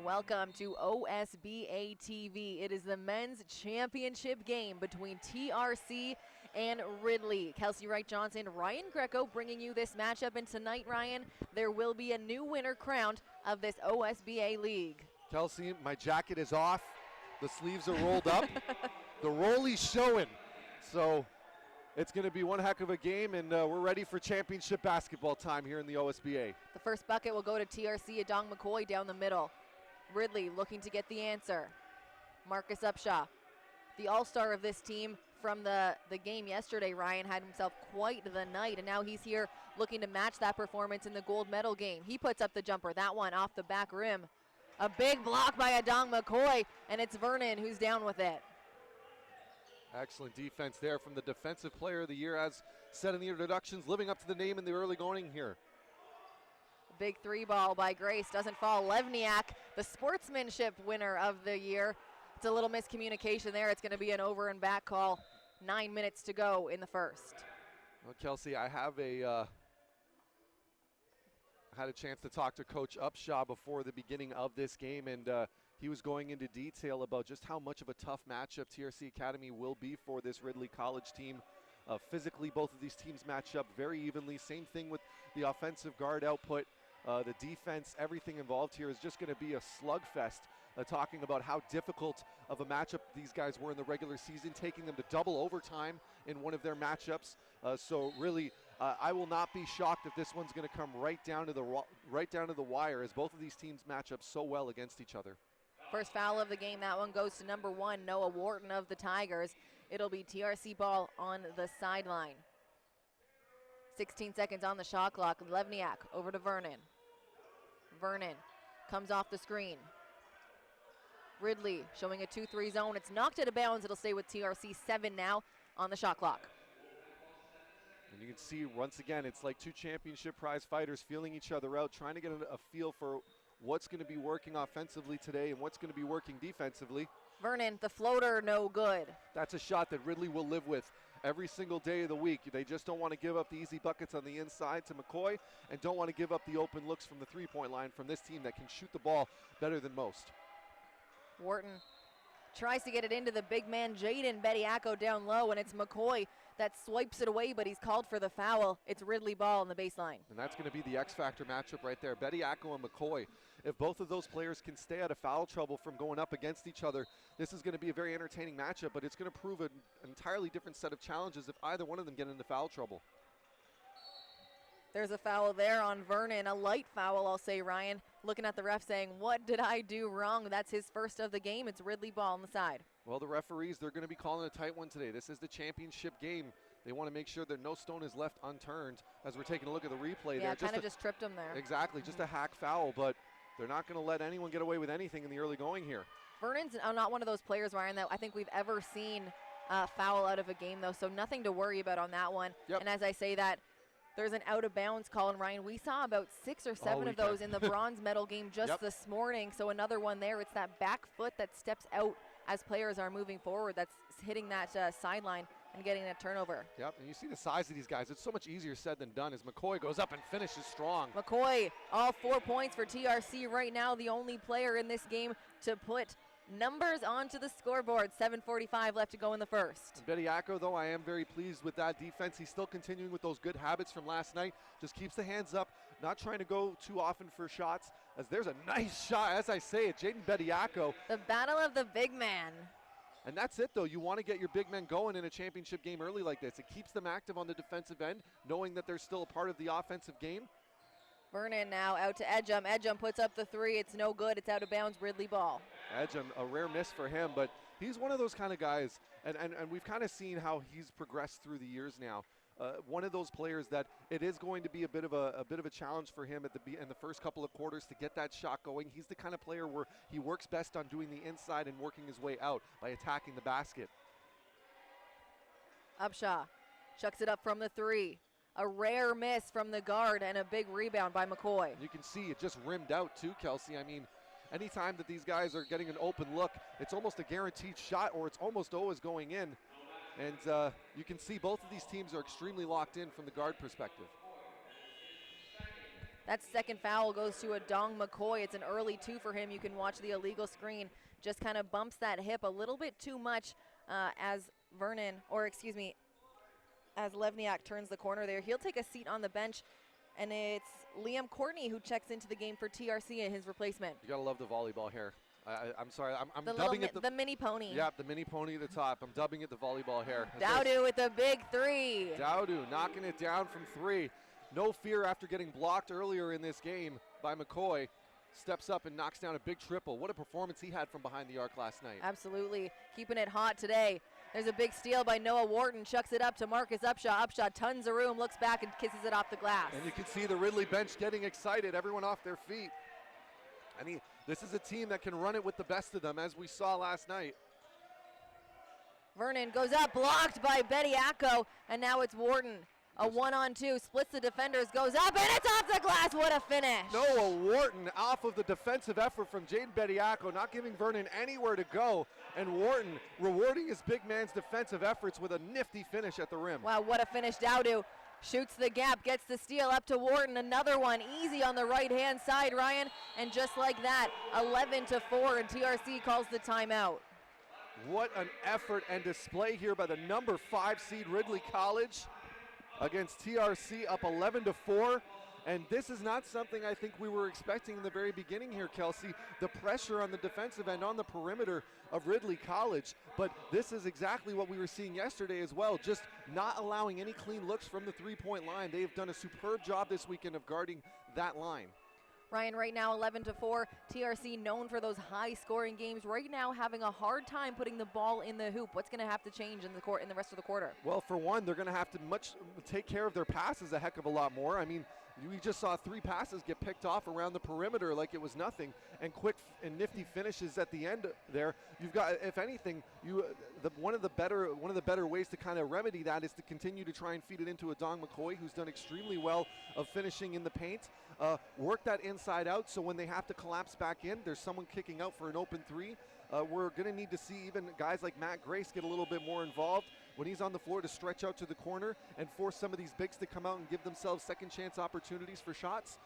Welcome to OSBA TV. It is the men's championship game between TRC and Ridley. Kelsey Wright-Johnson, Ryan Greco bringing you this matchup. And tonight, Ryan, there will be a new winner crowned of this OSBA league. Kelsey, my jacket is off. The sleeves are rolled up. The rolly's showing. So it's going to be one heck of a game, and we're ready for championship basketball time here in the OSBA. The first bucket will go to TRC. Adong McCoy down the middle. Ridley looking to get the answer. Marcus Upshaw, the all-star of this team from the game yesterday. Ryan had himself quite the night, and now he's here looking to match that performance in the gold medal game. He puts up the jumper, that one off the back rim. A big block by Adong McCoy, and it's Vernon who's down with it. Excellent defense there from the Defensive Player of the Year, as said in the introductions, living up to the name in the early going here. Big three ball by Grace doesn't fall. Levniak, the sportsmanship winner of the year. It's a little miscommunication there. It's going to be an over and back call. 9 minutes to go in the first. Well, Kelsey, I have had a chance to talk to Coach Upshaw before the beginning of this game, and he was going into detail about just how much of a tough matchup TRC Academy will be for this Ridley College team. Physically, both of these teams match up very evenly. Same thing with the offensive guard output. The defense, everything involved here is just going to be a slugfest, talking about how difficult of a matchup these guys were in the regular season, taking them to double overtime in one of their matchups. So really, I will not be shocked if this one's going to come right down to the wire, as both of these teams match up so well against each other. First foul of the game, that one goes to number 1, Noah Wharton of the Tigers. It'll be TRC ball on the sideline. 16 seconds on the shot clock. Levniak over to Vernon. Vernon comes off the screen. Ridley showing a 2-3 zone. It's knocked out of bounds. It'll stay with TRC. 7 now on the shot clock. And you can see, once again, it's like two championship prize fighters feeling each other out, trying to get a feel for what's going to be working offensively today and what's going to be working defensively. Vernon, the floater, no good. That's a shot that Ridley will live with every single day of the week. They just don't want to give up the easy buckets on the inside to McCoy, and don't want to give up the open looks from the three-point line from this team that can shoot the ball better than most. Wharton tries to get it into the big man, Jaden Bediako, down low, and it's McCoy that swipes it away, but he's called for the foul. It's Ridley ball on the baseline. And that's going to be the X-factor matchup right there. Bediako and McCoy. If both of those players can stay out of foul trouble from going up against each other, this is going to be a very entertaining matchup, but it's going to prove an entirely different set of challenges if either one of them get into foul trouble. There's a foul there on Vernon, a light foul, I'll say, Ryan. Looking at the ref saying, what did I do wrong? That's his first of the game. It's Ridley ball on the side. Well, the referees, they're going to be calling a tight one today. This is the championship game. They want to make sure that no stone is left unturned. As we're taking a look at the replay, yeah, kind of just tripped him there. Exactly, just a hack foul, but they're not going to let anyone get away with anything in the early going here. Vernon's not one of those players, Ryan, that I think we've ever seen foul out of a game, though, so nothing to worry about on that one. Yep. And as I say that, there's an out-of-bounds call, and Ryan, we saw about 6 or 7 of those in the bronze medal game just this morning, so another one there. It's that back foot that steps out as players are moving forward that's hitting that sideline and getting a turnover. Yep, and you see the size of these guys. It's so much easier said than done as McCoy goes up and finishes strong. McCoy, all 4 points for TRC right now, the only player in this game to put numbers onto the scoreboard. 7:45 left to go in the first. Bediako, though, I am very pleased with that defense. He's still continuing with those good habits from last night. Just keeps the hands up, not trying to go too often for shots. As there's a nice shot, as I say it, Jaden Bediako. The battle of the big man. And that's it, though. You want to get your big men going in a championship game early like this. It keeps them active on the defensive end, knowing that they're still a part of the offensive game. Vernon now out to Edgum. Edgum puts up the 3. It's no good. It's out of bounds. Ridley ball. Edgum, a rare miss for him, but he's one of those kind of guys, and we've kind of seen how he's progressed through the years now. One of those players that it is going to be a bit of a challenge for him in the first couple of quarters to get that shot going. He's the kind of player where he works best on doing the inside and working his way out by attacking the basket. Upshaw chucks it up from the 3. A rare miss from the guard and a big rebound by McCoy. You can see it just rimmed out too, Kelsey. I mean, anytime that these guys are getting an open look, it's almost a guaranteed shot, or it's almost always going in. And you can see both of these teams are extremely locked in from the guard perspective. That second foul goes to Adong McCoy. It's an early 2 for him. You can watch the illegal screen. Just kind of bumps that hip a little bit too much as Levniak turns the corner there. He'll take a seat on the bench, and it's Liam Courtney who checks into the game for TRC and his replacement. You gotta love the volleyball hair. I'm sorry, I'm the dubbing it the mini pony. Yeah, the mini pony at the top. I'm dubbing it the volleyball hair. Dowdu with the big 3. Dowdu knocking it down from 3. No fear after getting blocked earlier in this game by McCoy. Steps up and knocks down a big triple. What a performance he had from behind the arc last night. Absolutely, keeping it hot today. There's a big steal by Noah Wharton, chucks it up to Marcus Upshaw. Upshaw tons of room, looks back and kisses it off the glass. And you can see the Ridley bench getting excited, everyone off their feet. And this is a team that can run it with the best of them, as we saw last night. Vernon goes up, blocked by Bediako, and now it's Wharton. A 1-on-2, splits the defenders, goes up, and it's off the glass. What a finish. Noah Wharton off of the defensive effort from Jaden Bediako, not giving Vernon anywhere to go. And Wharton rewarding his big man's defensive efforts with a nifty finish at the rim. Wow, what a finish. Dowdu shoots the gap, gets the steal up to Wharton. Another one, easy on the right-hand side, Ryan. And just like that, 11-4, and TRC calls the timeout. What an effort and display here by the number 5 seed Ridley College against TRC, up 11-4. And this is not something I think we were expecting in the very beginning here, Kelsey. The pressure on the defensive end on the perimeter of Ridley College. But this is exactly what we were seeing yesterday as well, just not allowing any clean looks from the three-point line. They have done a superb job this weekend of guarding that line. Ryan, right now 11-4. TRC known for those high-scoring games. Right now having a hard time putting the ball in the hoop. What's going to have to change in the court in the rest of the quarter? Well, for one, they're going to have to take care of their passes a heck of a lot more. I mean, we just saw 3 passes get picked off around the perimeter like it was nothing, and quick and nifty finishes at the end there. You've got, if anything, one of the better ways to kind of remedy that is to continue to try and feed it into Adong McCoy, who's done extremely well of finishing in the paint. Work that inside out, so when they have to collapse back in, there's someone kicking out for an open 3. We're going to need to see even guys like Matt Grace get a little bit more involved when he's on the floor to stretch out to the corner and force some of these bigs to come out and give themselves second chance opportunities for shots.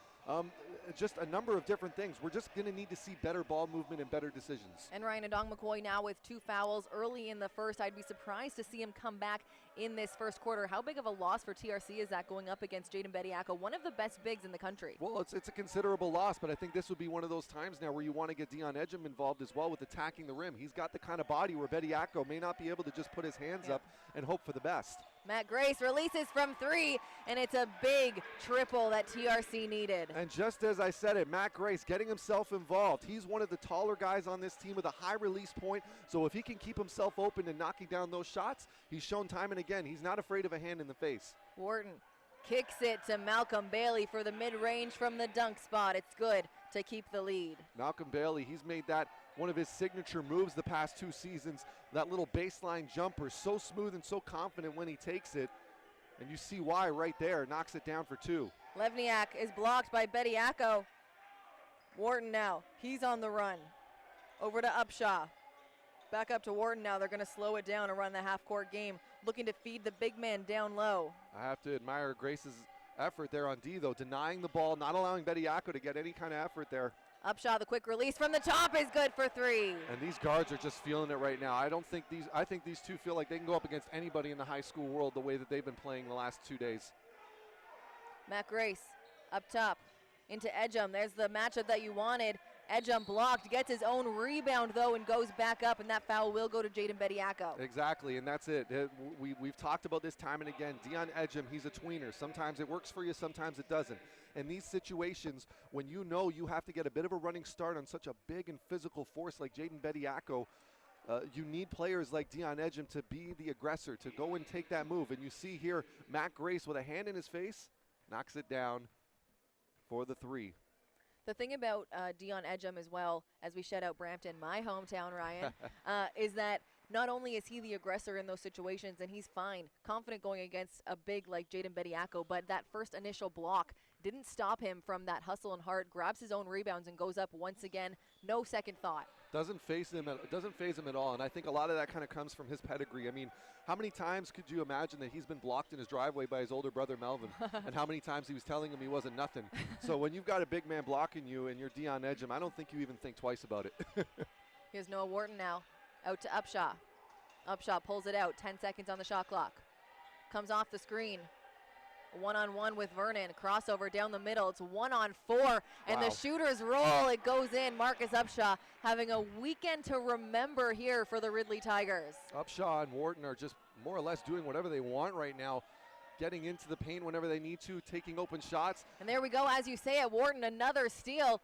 Just a number of different things. We're just going to need to see better ball movement and better decisions. And Ryan, Adong McCoy now with 2 fouls early in the first. I'd be surprised to see him come back in this first quarter. How big of a loss for TRC is that going up against Jaden Bediako, one of the best bigs in the country? Well, it's a considerable loss, but I think this would be one of those times now where you want to get Dion Edgem involved as well with attacking the rim. He's got the kind of body where Bediako may not be able to just put his hands up and hope for the best. Matt Grace releases from 3, and it's a big triple that TRC needed. And just as I said it, Matt Grace getting himself involved. He's one of the taller guys on this team with a high release point, so if he can keep himself open and knocking down those shots, he's shown time and again he's not afraid of a hand in the face. Wharton kicks it to Malcolm Bailey for the mid-range from the dunk spot. It's good to keep the lead. Malcolm Bailey, he's made that one of his signature moves the past 2 seasons. That little baseline jumper, so smooth and so confident when he takes it. And you see why right there, knocks it down for 2. Levniak is blocked by Bediako. Wharton now, he's on the run. Over to Upshaw. Back up to Wharton now. They're going to slow it down and run the half-court game, looking to feed the big man down low. I have to admire Grace's effort there on D, though, denying the ball, not allowing Bediako to get any kind of effort there. Upshaw, the quick release from the top is good for 3. And these guards are just feeling it right now. I think these two feel like they can go up against anybody in the high school world the way that they've been playing the last 2 days. Matt Grace up top into Edgem. There's the matchup that you wanted. Edgem blocked, gets his own rebound though, and goes back up, and that foul will go to Jaden Bediako. Exactly, and that's it. We've talked about this time and again. Dion Edgem, he's a tweener. Sometimes it works for you, sometimes it doesn't. In these situations, when you know you have to get a bit of a running start on such a big and physical force like Jaden Bediako, you need players like Dion Edgem to be the aggressor, to go and take that move. And you see here, Matt Grace with a hand in his face, knocks it down for the 3. The thing about Dion Edgem as well, as we shout out Brampton, my hometown, Ryan, is that not only is he the aggressor in those situations, and he's fine, confident going against a big like Jaden Bediako, but that first initial block didn't stop him from that hustle and heart, grabs his own rebounds and goes up once again. No second thought. Doesn't phase him at all, and I think a lot of that kind of comes from his pedigree. I mean, how many times could you imagine that he's been blocked in his driveway by his older brother Melvin, and how many times he was telling him he wasn't nothing? So when you've got a big man blocking you and you're Dion Edgem, I don't think you even think twice about it. Here's Noah Wharton now, out to Upshaw. Upshaw pulls it out, 10 seconds on the shot clock. Comes off the screen. One-on-one with Vernon, crossover down the middle. It's 1-on-4, and Wow. the shooters roll. It goes in. Marcus Upshaw having a weekend to remember here for the Ridley Tigers. Upshaw and Wharton are just more or less doing whatever they want right now, getting into the paint whenever they need to, taking open shots. And there we go, as you say it, Wharton, another steal.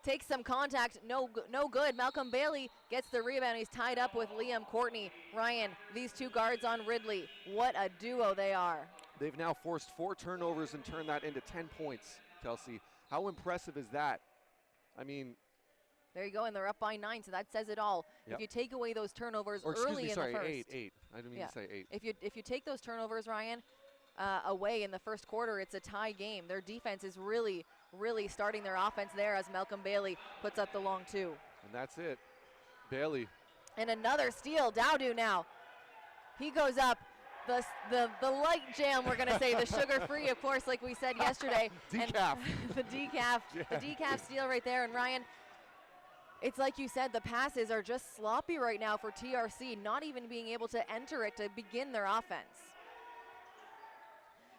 Takes some contact, no good. Malcolm Bailey gets the rebound. He's tied up with Liam Courtney. Ryan, these two guards on Ridley. What a duo they are. They've now forced 4 turnovers and turned that into 10 points, Kelsey. How impressive is that? I mean, there you go, and they're up by 9, so that says it all. Yep. If you take away those turnovers or excuse early me, in sorry, the first. 8. I didn't mean to say 8. If you take those turnovers, Ryan, away in the first quarter, it's a tie game. Their defense is really starting their offense there as Malcolm Bailey puts up the long 2. And that's it. Bailey. And another steal, Dowdu now. He goes up. The light jam, we're going to say, the sugar-free, of course, like we said yesterday. Decaf. And the decaf steal right there. And Ryan, it's like you said, the passes are just sloppy right now for TRC, not even being able to enter it to begin their offense.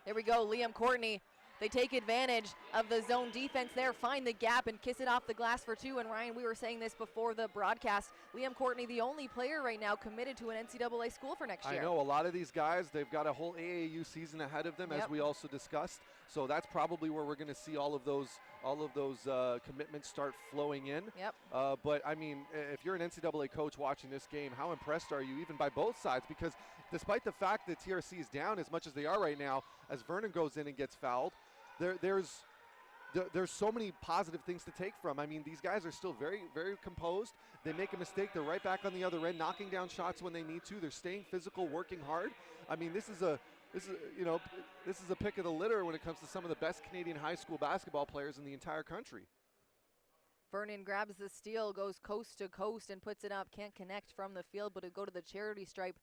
There we go, Liam Courtney. They take advantage of the zone defense there, find the gap, and kiss it off the glass for 2. And Ryan, we were saying this before the broadcast, Liam Courtney, the only player right now committed to an NCAA school for next year. I know a lot of these guys, they've got a whole AAU season ahead of them, as we also discussed. So that's probably where we're going to see all of those commitments start flowing in. Yep. But I mean, if you're an NCAA coach watching this game, how impressed are you, even by both sides? Because despite the fact that TRC is down as much as they are right now, as Vernon goes in and gets fouled, there's so many positive things to take from. I mean, these guys are still very, very composed. They make a mistake, they're right back on the other end, knocking down shots when they need to. They're staying physical, working hard. I mean, this is a pick of the litter when it comes to some of the best Canadian high school basketball players in the entire country. Vernon grabs the steal, goes coast to coast and puts it up. Can't connect from the field, but it'll go to the charity stripe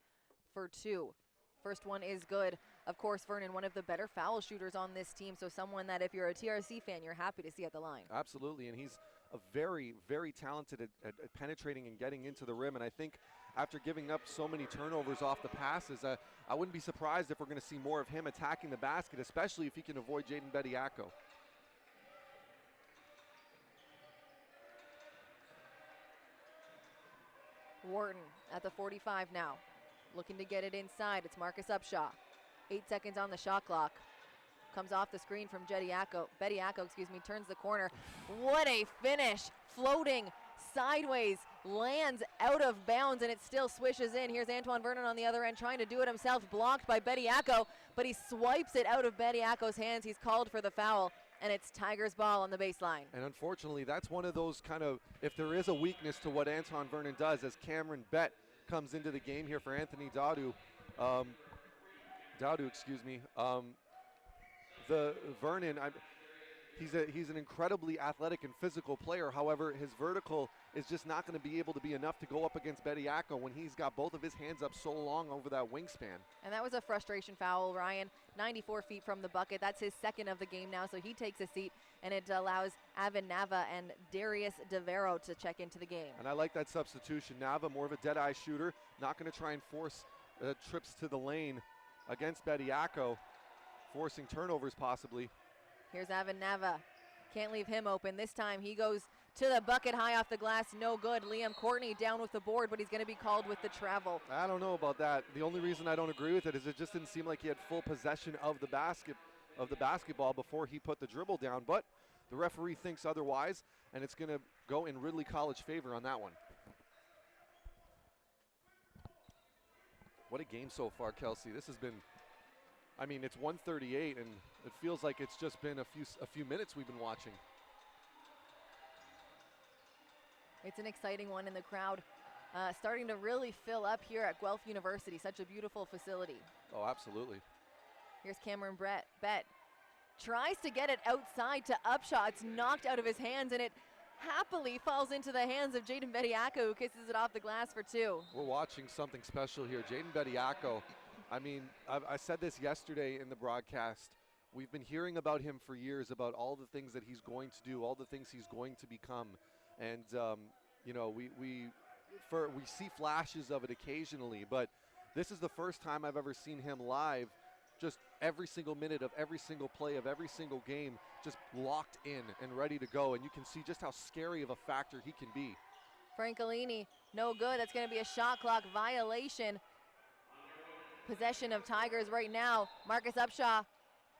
for 2. First one is good. Of course, Vernon, one of the better foul shooters on this team, so someone that if you're a TRC fan, you're happy to see at the line. Absolutely, and he's a very, very talented at penetrating and getting into the rim, and I think after giving up so many turnovers off the passes, I wouldn't be surprised if we're going to see more of him attacking the basket, especially if he can avoid Jaden Bediako. Wharton at the 45 now, looking to get it inside. It's Marcus Upshaw. 8 seconds on the shot clock. Comes off the screen from Bediako, turns the corner. What a finish, floating sideways, lands out of bounds, and it still swishes in. Here's Antoine Vernon on the other end trying to do it himself, blocked by Bediako, but he swipes it out of Bediako's hands. He's called for the foul, and it's Tigers ball on the baseline. And unfortunately, that's one of those kind of, if there is a weakness to what Antoine Vernon does, as Cameron Bett comes into the game here for Anthony Dowdu. The Vernon, he's an incredibly athletic and physical player. However, his vertical is just not going to be able to be enough to go up against Bediako when he's got both of his hands up so long over that wingspan. And that was a frustration foul, Ryan. 94 feet from the bucket. That's his second of the game now, so he takes a seat, and it allows Avin Nava and Darius DeVero to check into the game. And I like that substitution. Nava, more of a dead-eye shooter, not going to try and force trips to the lane against Bediako, forcing turnovers possibly. Here's Avin Nava. Can't leave him open. This time he goes to the bucket, high off the glass, no good. Liam Courtney down with the board, but he's going to be called with the travel. I don't know about that. The only reason I don't agree with it is it just didn't seem like he had full possession of the basketball before he put the dribble down. But the referee thinks otherwise, and it's going to go in Ridley College favor on that one. What a game so far, Kelsey. This has been, I mean, it's 1:38, and it feels like it's just been a few minutes we've been watching. It's an exciting one, in the crowd starting to really fill up here at Guelph University. Such a beautiful facility. Oh, absolutely. Here's Cameron Bett. tries to get it outside to Upshaw. It's knocked out of his hands, and it happily falls into the hands of Jaden Bediako, who kisses it off the glass for 2. We're watching something special here. Jaden Bediako, I mean, I said this yesterday in the broadcast. We've been hearing about him for years, about all the things that he's going to do, all the things he's going to become. And, you know, we see flashes of it occasionally, but this is the first time I've ever seen him live, just every single minute of every single play of every single game, just locked in and ready to go. And you can see just how scary of a factor he can be. Francolini, no good. That's going to be a shot clock violation. Possession of Tigers right now. Marcus Upshaw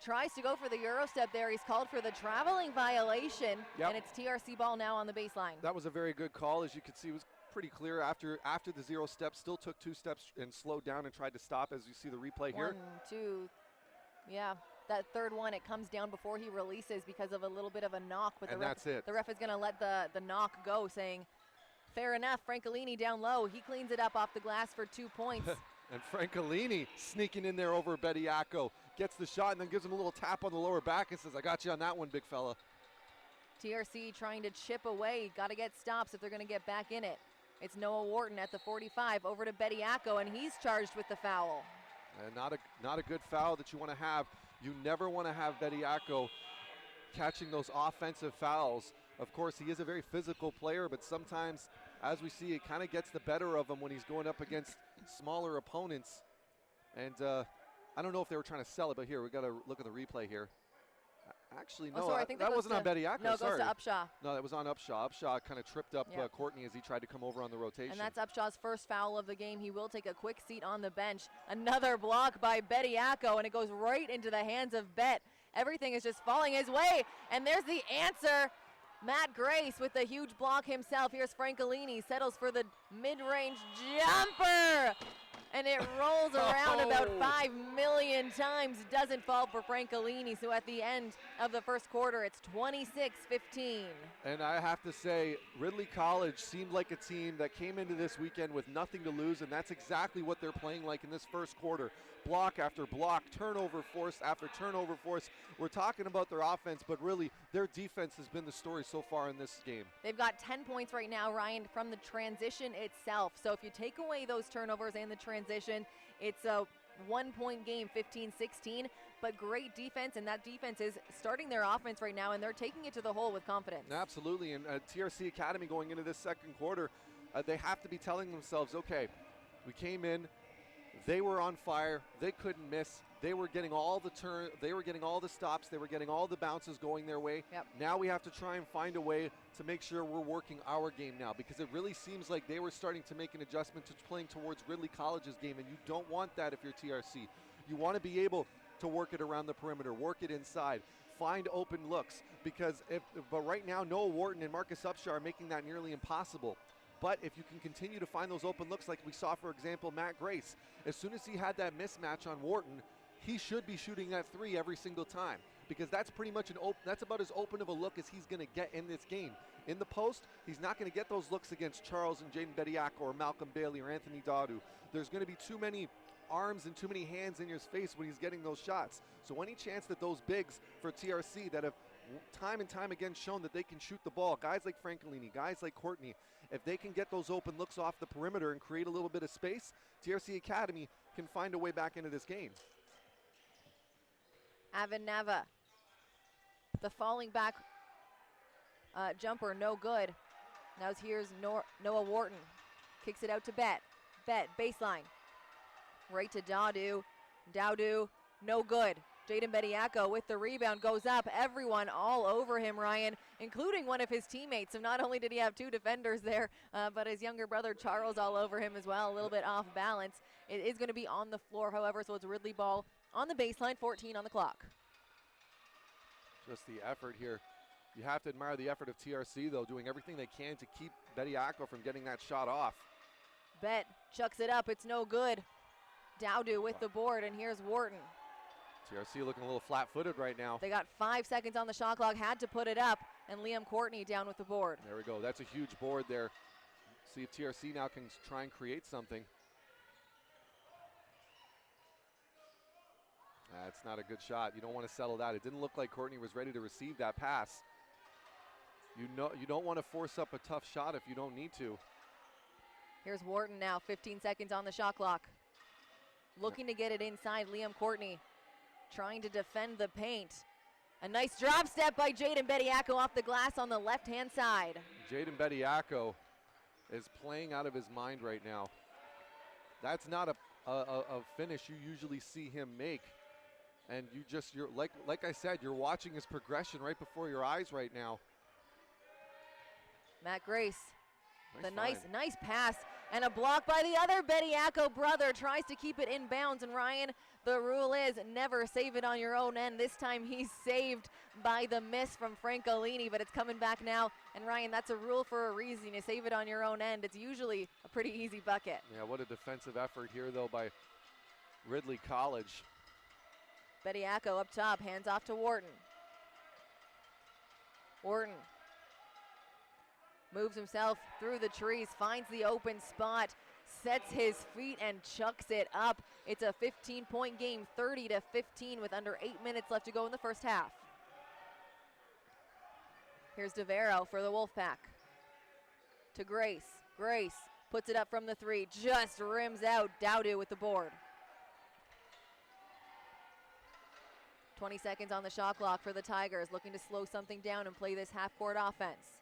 tries to go for the Euro step there. He's called for the traveling violation, Yep. and it's TRC ball now on the baseline. That was a very good call. As you can see, it was pretty clear after the 0 step, still took 2 steps and slowed down and tried to stop, as you see the replay here. 1, 2, yeah. That third one, it comes down before he releases because of a little bit of a knock. But And that's it. The ref is going to let the knock go, saying, fair enough, Francolini down low. He cleans it up off the glass for 2 points. And Francolini sneaking in there over Bediako, gets the shot and then gives him a little tap on the lower back and says, I got you on that one, big fella. TRC trying to chip away. Got to get stops if they're going to get back in it. It's Noah Wharton at the 45 over to Bediako, and he's charged with the foul. And not a good foul that you want to have. You never want to have Bediako catching those offensive fouls. Of course, he is a very physical player, but sometimes, as we see, it kind of gets the better of him when he's going up against smaller opponents. And I don't know if they were trying to sell it, but here, we got to look at the replay here. Actually, no, sorry, I think that wasn't on Bediako. No, it sorry. goes to Upshaw. No, that was on Upshaw. Upshaw kind of tripped up Yep. Courtney as he tried to come over on the rotation. And that's Upshaw's first foul of the game. He will take a quick seat on the bench. Another block by Bediako, and it goes right into the hands of Bet. Everything is just falling his way, and there's the answer. Matt Grace with the huge block himself. Here's Francolini, settles for the mid-range jumper, and it rolls around about 5 million times. Doesn't fall for Francolini, so at the end of the first quarter, it's 26-15. And I have to say, Ridley College seemed like a team that came into this weekend with nothing to lose, and that's exactly what they're playing like in this first quarter. Block after block, turnover force after turnover force. We're talking about their offense, but really their defense has been the story so far in this game. They've got 10 points right now, Ryan, from the transition itself. So if you take away those turnovers and the transition, it's a 1-point game, 15-16, but great defense, and that defense is starting their offense right now, and they're taking it to the hole with confidence. Absolutely, and TRC Academy going into this second quarter, they have to be telling themselves, okay, we came in, they were on fire, they couldn't miss, they were getting all the they were getting all the stops, they were getting all the bounces going their way. Yep. Now we have to try and find a way to make sure we're working our game now, because it really seems like they were starting to make an adjustment to playing towards Ridley College's game, and you don't want that if you're TRC. You want to be able to work it around the perimeter, work it inside, find open looks, but right now Noah Wharton and Marcus Upshaw are making that nearly impossible. But if you can continue to find those open looks, like we saw, for example, Matt Grace, as soon as he had that mismatch on Wharton, he should be shooting that 3 every single time, because that's pretty much that's about as open of a look as he's going to get in this game. In the post, he's not going to get those looks against Charles and Jaden Bediako or Malcolm Bailey or Anthony Dadu. There's going to be too many arms and too many hands in his face when he's getting those shots. So any chance that those bigs for TRC that have time and time again shown that they can shoot the ball, guys like Francolini, guys like Courtney, if they can get those open looks off the perimeter and create a little bit of space, TRC Academy can find a way back into this game. Avin Nava, the falling back jumper, no good. Now here's Noah Wharton, kicks it out to Bet. Bet, baseline, right to Dowdu, no good. Jaden Bediako with the rebound, goes up. Everyone all over him, Ryan, including one of his teammates. So not only did he have 2 defenders there, but his younger brother Charles all over him as well, a little bit off balance. It is going to be on the floor, however, so it's Ridley ball on the baseline, 14 on the clock. Just the effort here. You have to admire the effort of TRC, though, doing everything they can to keep Bediako from getting that shot off. Bet chucks it up, it's no good. Dowdu with the board, and here's Wharton. TRC looking a little flat-footed right now. They got 5 seconds on the shot clock, had to put it up, and Liam Courtney down with the board. There we go. That's a huge board there. See if TRC now can try and create something. That's not a good shot. You don't want to settle that. It didn't look like Courtney was ready to receive that pass. You don't want to force up a tough shot if you don't need to. Here's Wharton now, 15 seconds on the shot clock. Looking to get it inside, Liam Courtney trying to defend the paint. A nice drop step by Jaden Bediako off the glass on the left-hand side. Jaden Bediako is playing out of his mind right now. That's not a finish you usually see him make. And you're like I said, you're watching his progression right before your eyes right now. Matt Grace, the nice pass, and a block by the other Bediako brother, tries to keep it in bounds. And Ryan, the rule is never save it on your own end. This time he's saved by the miss from Francolini, but it's coming back now. And Ryan, that's a rule for a reason. You save it on your own end. It's usually a pretty easy bucket. Yeah, what a defensive effort here though by Ridley College. Bediako up top, hands off to Wharton. Wharton moves himself through the trees, finds the open spot, sets his feet and chucks it up. It's a 15-point game, 30-15 with under 8 minutes left to go in the first half. Here's DeVero for the Wolfpack. To Grace. Grace puts it up from the three, just rims out. Dowdu with the board. 20 seconds on the shot clock for the Tigers, looking to slow something down and play this half-court offense.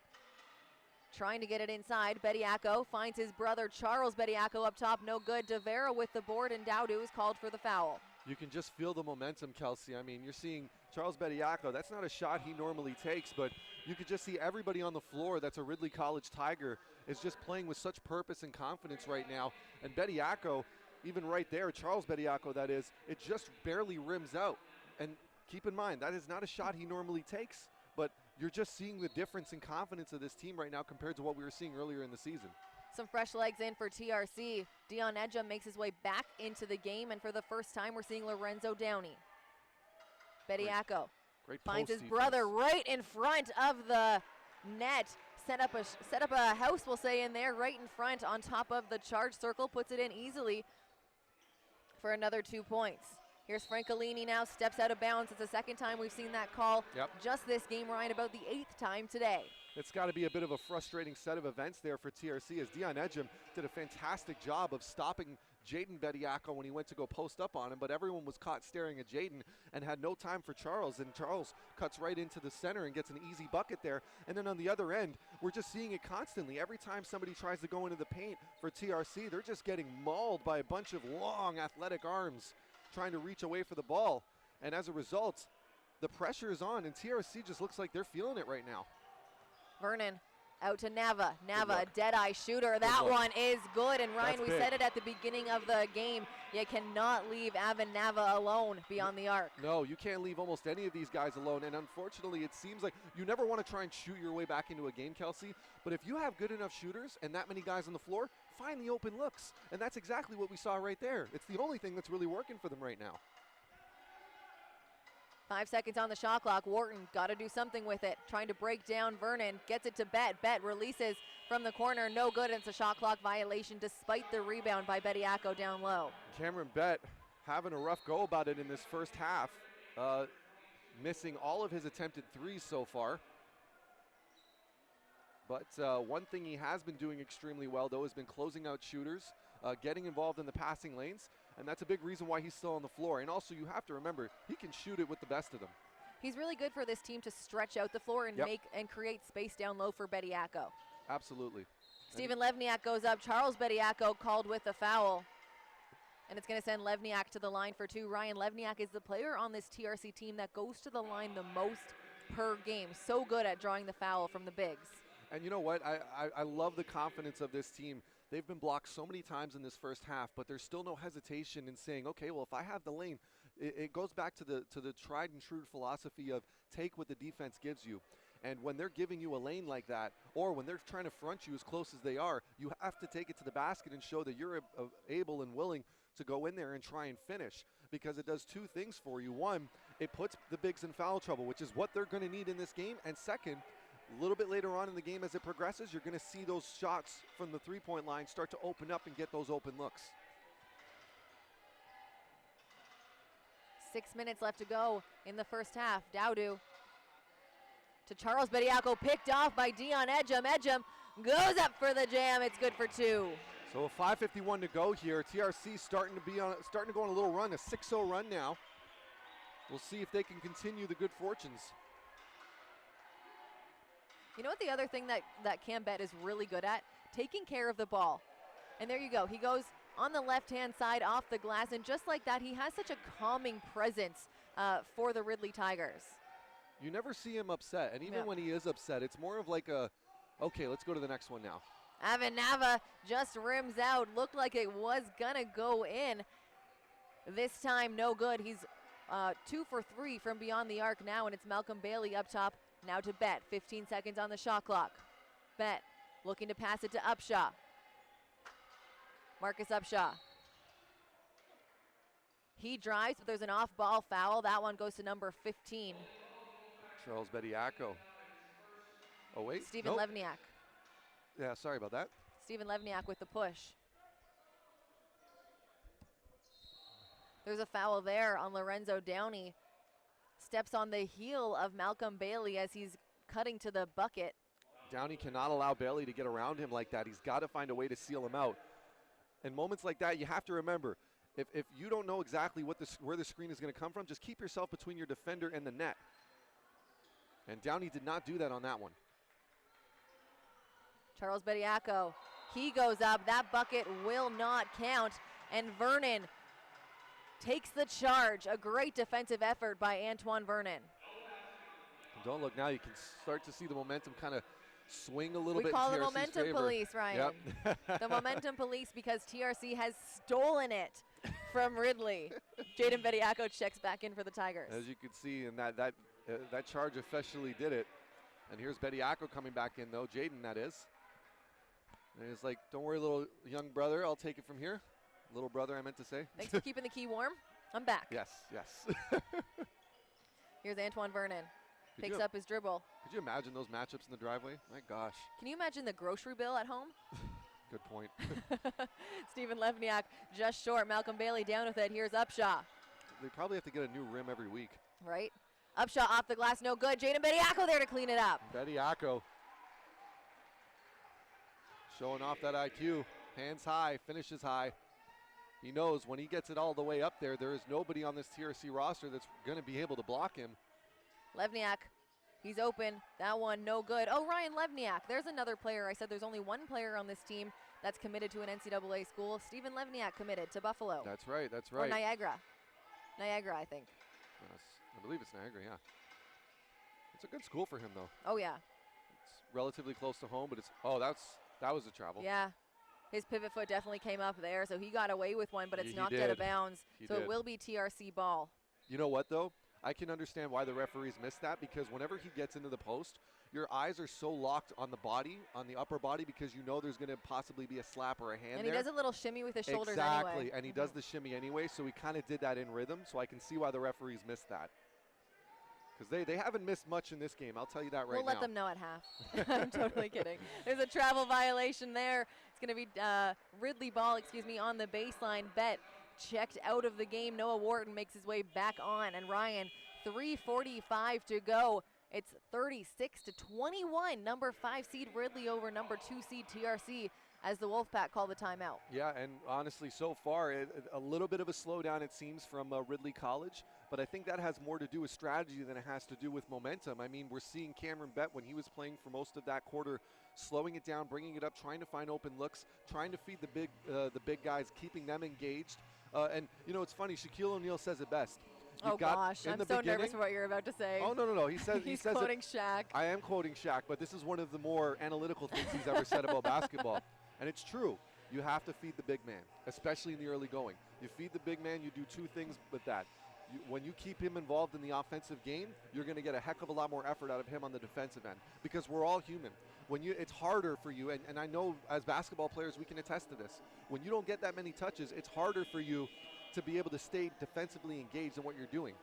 Trying to get it inside. Bediako finds his brother Charles Bediako up top. No good. DeVero with the board, and Dowdu is called for the foul. You can just feel the momentum, Kelsey. I mean, you're seeing Charles Bediako. That's not a shot he normally takes, but you could just see everybody on the floor that's a Ridley College Tiger is just playing with such purpose and confidence right now. And Bediako, even right there, Charles Bediako that is, it just barely rims out. And keep in mind, that is not a shot he normally takes, but you're just seeing the difference in confidence of this team right now compared to what we were seeing earlier in the season. Some fresh legs in for TRC. Dion Edgem makes his way back into the game, and for the first time, we're seeing Lorenzo Downey. Bediako finds his brother right in front of the net. Set up a house, we'll say, in there, right in front on top of the charge circle. Puts it in easily for another 2 points. Here's Francolini now, steps out of bounds. It's the second time we've seen that call just this game, Ryan, about the 8th time today. It's got to be a bit of a frustrating set of events there for TRC, as Dion Edgem did a fantastic job of stopping Jaden Bediako when he went to go post up on him, but everyone was caught staring at Jaden and had no time for Charles, and Charles cuts right into the center and gets an easy bucket there. And then on the other end, we're just seeing it constantly. Every time somebody tries to go into the paint for TRC, they're just getting mauled by a bunch of long athletic arms trying to reach away for the ball, and as a result, the pressure is on, and TRC just looks like they're feeling it right now. Vernon out to Nava. Nava, a dead-eye shooter. That one is good, and Ryan, we said it at the beginning of the game, you cannot leave Avin Nava alone beyond the arc. No, you can't leave almost any of these guys alone, and unfortunately, it seems like you never want to try and shoot your way back into a game, Kelsey, but if you have good enough shooters and that many guys on the floor, find the open looks, and that's exactly what we saw right there. It's the only thing that's really working for them right now. 5 seconds on the shot clock. Wharton got to do something with it. Trying to break down Vernon. Gets it to Bet. Bet releases from the corner. No good. It's a shot clock violation despite the rebound by Bediako down low. Cameron Bet having a rough go about it in this first half. Missing all of his attempted threes so far. But one thing he has been doing extremely well, though, has been closing out shooters, getting involved in the passing lanes, and that's a big reason why he's still on the floor. And also, you have to remember, he can shoot it with the best of them. He's really good for this team to stretch out the floor and make and create space down low for Bediako. Absolutely. Stephen Levniak goes up. Charles Bediako called with the foul. And it's going to send Levniak to the line for two. Ryan, Levniak is the player on this TRC team that goes to the line the most per game. So good at drawing the foul from the bigs. And you know what? I love the confidence of this team. They've been blocked so many times in this first half, but there's still no hesitation in saying, okay, well, if I have the lane, it goes back to the tried and true philosophy of take what the defense gives you. And when they're giving you a lane like that, or when they're trying to front you as close as they are, you have to take it to the basket and show that you're able and willing to go in there and try and finish, because it does two things for you. One, it puts the bigs in foul trouble, which is what they're going to need in this game. And second, a little bit later on in the game as it progresses, you're going to see those shots from the three-point line start to open up and get those open looks. 6 minutes left to go in the first half. Dowdu to Charles Bediako, picked off by Dion Edgem. Edgem goes up for the jam. It's good for 2. So 5:51 to go here. TRC starting to go on a little run, a 6-0 run now. We'll see if they can continue the good fortunes. You know what the other thing that Cam Bet is really good at? Taking care of the ball. And there you go. He goes on the left-hand side off the glass, and just like that, he has such a calming presence for the Ridley Tigers. You never see him upset, and even when he is upset, it's more of like a, okay, let's go to the next one now. Avin Nava just rims out. Looked like it was gonna go in. This time, no good. He's 2 for 3 from beyond the arc now, and it's Malcolm Bailey up top. Now to Bet. 15 seconds on the shot clock. Bet looking to pass it to Upshaw. Marcus Upshaw. He drives, but there's an off-ball foul. That one goes to number 15. Charles Bediako. Oh, wait. Stephen Levniak. Yeah, sorry about that. Stephen Levniak with the push. There's a foul there on Lorenzo Downey. Steps on the heel of Malcolm Bailey as he's cutting to the bucket. Downey cannot allow Bailey to get around him like that. He's got to find a way to seal him out. In moments like that, you have to remember, if you don't know exactly where the screen is going to come from, just keep yourself between your defender and the net. And Downey did not do that on that one. Charles Bediako, he goes up. That bucket will not count. And Vernon takes the charge. A great defensive effort by Antoine Vernon. Don't look now. You can start to see the momentum kind of swing a little bit. We call in the TRC's momentum favor. police, Ryan. Yep. The momentum police, because TRC has stolen it from Ridley. Jaden Bediako checks back in for the Tigers. As you can see, and that charge officially did it. And here's Bediako coming back in, though. Jaden, that is. And he's like, don't worry, little young brother. I'll take it from here. Little brother, I meant to say. Thanks for keeping the key warm. I'm back. Yes. Here's Antoine Vernon. Picks up his dribble. Could you imagine those matchups in the driveway? My gosh. Can you imagine the grocery bill at home? Good point. Stephen Levniak just short. Malcolm Bailey down with it. Here's Upshaw. They probably have to get a new rim every week. Right. Upshaw off the glass, no good. Jaden Bediako there to clean it up. Bediako showing off that IQ. Hands high, finishes high. He knows when he gets it all the way up there, there is nobody on this TRC roster that's going to be able to block him. Levniak, he's open. That one no good. Oh, Ryan Levniak. There's another player. I said there's only one player on this team that's committed to an NCAA school. Stephen Levniak committed to Buffalo. That's right. Or Niagara. Niagara, I think. Yes, I believe it's Niagara, yeah. It's a good school for him, though. Oh, yeah. It's relatively close to home, but it's, that was a travel. Yeah. His pivot foot definitely came up there, so he got away with one, but it's knocked out of bounds. It will be TRC ball. You know what, though? I can understand why the referees missed that, because whenever he gets into the post, your eyes are so locked on the body, on the upper body, because you know there's going to possibly be a slap or a hand And he does a little shimmy with his shoulders exactly, anyway. And he does the shimmy anyway, so he kind of did that in rhythm, so I can see why the referees missed that. Because they haven't missed much in this game, I'll tell you that right now. We'll let them know at half. I'm totally kidding. There's a travel violation there. It's going to be Ridley ball, on the baseline. Bet checked out of the game. Noah Wharton makes his way back on. And Ryan, 3:45 to go. It's 36-21. Number 5 seed Ridley over number 2 seed TRC as the Wolfpack call the timeout. Yeah, and honestly, so far, a little bit of a slowdown, it seems, from Ridley College. But I think that has more to do with strategy than it has to do with momentum. I mean, we're seeing Cameron Bett, when he was playing for most of that quarter, slowing it down, bringing it up, trying to find open looks, trying to feed the big guys, keeping them engaged. And, it's funny, Shaquille O'Neal says it best. Oh, gosh, I'm so nervous for what you're about to say. Oh, no. He says he's quoting Shaq. I am quoting Shaq, but this is one of the more analytical things he's ever said about basketball. And it's true. You have to feed the big man, especially in the early going. You feed the big man, you do two things with that. When you keep him involved in the offensive game, you're going to get a heck of a lot more effort out of him on the defensive end, because we're all human. It's harder for you, and I know as basketball players we can attest to this. When you don't get that many touches, it's harder for you to be able to stay defensively engaged in what you're doing,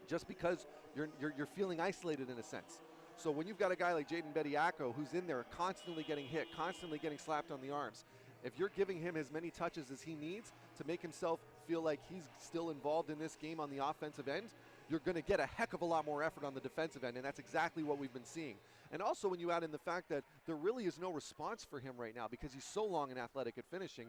just because you're feeling isolated in a sense. So when you've got a guy like Jaden Bediako who's in there constantly getting hit, constantly getting slapped on the arms, If you're giving him as many touches as he needs to make himself feel like he's still involved in this game on the offensive end, you're going to get a heck of a lot more effort on the defensive end, and that's exactly what we've been seeing. And also when you add in the fact that there really is no response for him right now because he's so long and athletic at finishing,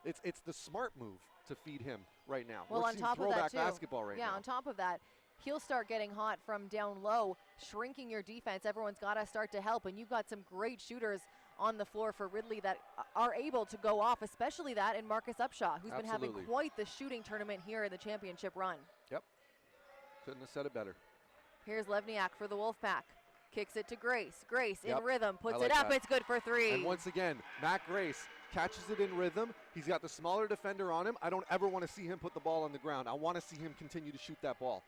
it's the smart move to feed him right now. Well, We're on seeing top of that, throwback too. basketball right now. Yeah, on top of that, he'll start getting hot from down low, shrinking your defense. Everyone's got to start to help, and you've got some great shooters on the floor for Ridley that are able to go off, especially that in Marcus Upshaw, who's been having quite the shooting tournament here in the championship run. Yep. Couldn't have said it better. Here's Levniak for the Wolfpack. Kicks it to Grace. Grace in Yep. rhythm, puts like it up. that. It's good for three. And once again, Matt Grace catches it in rhythm. He's got the smaller defender on him. I don't ever want to see him put the ball on the ground. I want to see him continue to shoot that ball,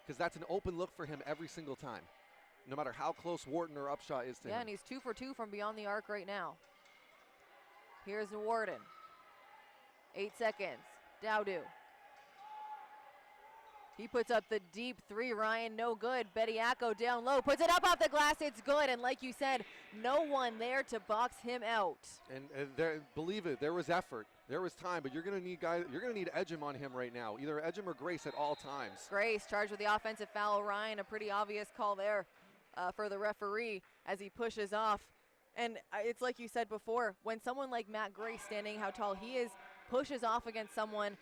because that's an open look for him every single time, no matter how close Wharton or Upshaw is to him. Yeah, and he's 2 for 2 from beyond the arc right now. Here's Wharton. 8 seconds. Dowdu. He puts up the deep three, Ryan, no good. Bediako down low, puts it up off the glass, it's good. And like you said, no one there to box him out. And there, believe it, there was effort, there was time, but you're going to need guys. You're going to need Edgem on him right now, either Edgem or Grace at all times. Grace charged with the offensive foul. Ryan, a pretty obvious call there for the referee as he pushes off. And it's like you said before, when someone like Matt Grace, standing how tall he is, pushes off against someone